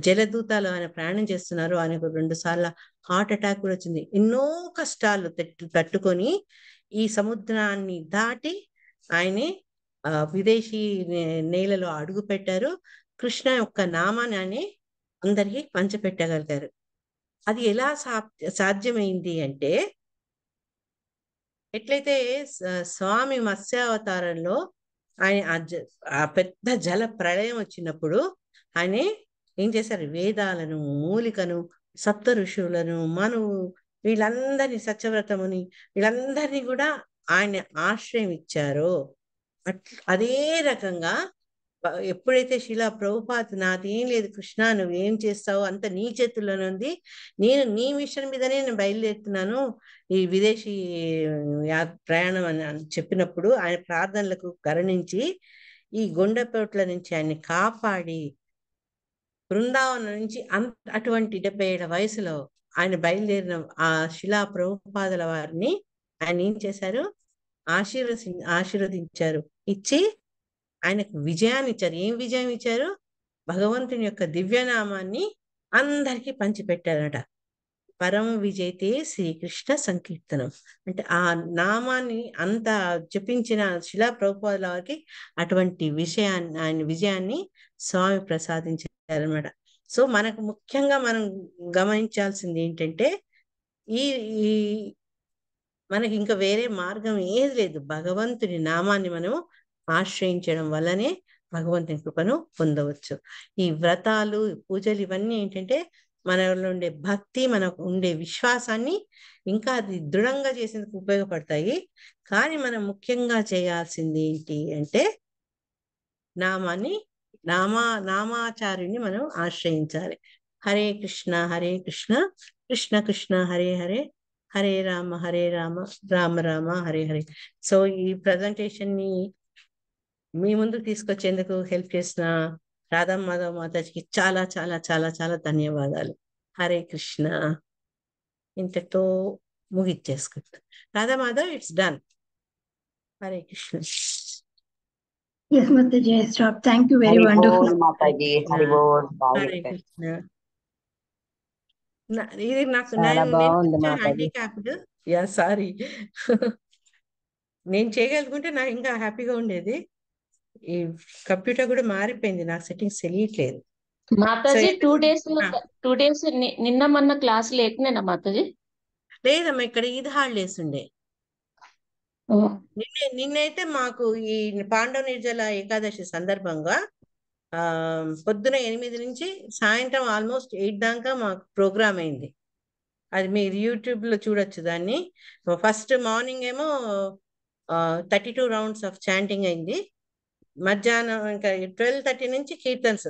జలదూతాలు ఆయన ప్రయాణం చేస్తున్నారో ఆయనకు 2 సార్లు హార్ట్ అటాక్ కూడా వచ్చింది. ఎన్నో కష్టాలు తట్టుకొని ఈ సముద్రాన్ని దాటి ఆయనే విదేశీ నేలలో అడుగు పెట్టారు. కృష్ణ యొక్క నామాన్ని ఆయన అందరికీ పంచిపెట్టగలిగారు. అది ఎలా సాధ్యమైంది అంటే, ఎట్లయితే స్వామి మత్స్యావతారంలో ఆయన ఆ పెద్ద జల ప్రళయం వచ్చినప్పుడు ఆయన ఏం చేశారు, వేదాలను, మూలికను, సప్త ఋషులను, మనువు, వీళ్ళందరినీ, సత్యవ్రతముని, వీళ్ళందరినీ కూడా ఆయన ఆశ్రయం ఇచ్చారో అదే రకంగా ఎప్పుడైతే శిలా ప్రభుపాద్ నాదేం లేదు కృష్ణ, నువ్వేం చేస్తావు అంత నీ చేతుల్లోనే ఉంది, నేను నీ మిషన్ మీదనే నేను బయలుదేరుతున్నాను ఈ విదేశీ ప్రయాణం అని చెప్పినప్పుడు ఆయన ప్రార్థనలకు కరుణించి ఈ గుండెపోట్ల నుంచి ఆయన్ని కాపాడి బృందావనం నుంచి అటువంటి 77 వయసులో ఆయన బయలుదేరిన ఆ శిలా ప్రభుపాదుల వారిని ఆయన ఏం చేశారు, ఆశీర్వదించారు, ఇచ్చి ఆయనకు విజయాన్ని ఇచ్చారు. ఏం విజయం ఇచ్చారు, భగవంతుని యొక్క దివ్యనామాన్ని అందరికీ పంచిపెట్టారట. పరమ విజయతే శ్రీకృష్ణ సంకీర్తనం. అంటే ఆ నామాన్ని అంత జపించిన శిలా ప్రభుపాదుల వారికి అటువంటి ఆయన విజయాన్ని స్వామి ప్రసాదించారనమాట. సో మనకు ముఖ్యంగా మనం గమనించాల్సింది ఏంటంటే, ఈ ఈ మనకి ఇంకా వేరే మార్గం ఏది లేదు. భగవంతుని నామాన్ని మనము ఆశ్రయించడం వల్లనే భగవంతుని కృపను పొందవచ్చు. ఈ వ్రతాలు, పూజలు ఇవన్నీ ఏంటంటే మనలో ఉండే భక్తి, మనకు ఉండే విశ్వాసాన్ని ఇంకా అది దృఢంగా చేసేందుకు ఉపయోగపడతాయి. కానీ మనం ముఖ్యంగా చేయాల్సింది ఏంటి అంటే నామాచార్యుని మనం ఆశ్రయించాలి. హరే కృష్ణ కృష్ణ కృష్ణ హరే హరే, హరే రామ రామ రామ హరే హరే. సో ఈ ప్రజెంటేషన్ ని మీ ముందుకు తీసుకొచ్చేందుకు హెల్ప్ చేసిన రాధా మాధవ్ మాతాజీకి చాలా చాలా చాలా చాలా ధన్యవాదాలు. హరే కృష్ణ. ఇంతతో ముగిచ్చేసుకుంటా. Radha Madhav, it's done. Hare Krishna. Yes, Mataji, I stop. Thank you, very Hari wonderful. Bol, Mataji. Hari Bol. Hare Krishna. ఇది నాకు చాలా బాగుంది కొంచెం మాతాజీ. హ్యాండిక్యాప్డ్. Yeah sorry. నేను చేయగలుగుంటే నాకు ఇంకా హ్యాపీగా ఉండేది. ఈ కంప్యూటర్ కూడా మారిపోయింది, నాకు సెట్టింగ్స్ తెలియట్లేదు. మాతాజీ So, 2 days నిన్న మొన్న క్లాస్ లేకనేనా మాతాజీ? లేదమ్మా, ఇక్కడ ఈద్ హాలిడేస్ ఉండే. నిన్నైతే మాకు ఈ పాండవ నిర్జల ఏకాదశి సందర్భంగా పొద్దున 8 నుంచి సాయంత్రం ఆల్మోస్ట్ 8 దాకా మాకు ప్రోగ్రామ్ అయింది. అది మీరు యూట్యూబ్ లో చూడొచ్చు దాన్ని. ఫస్ట్ మార్నింగ్ ఏమో 32 rounds ఆఫ్ చాంటింగ్ అయింది. మధ్యాహ్నం ఇంకా 12:30 నుంచి కీర్తన్స్.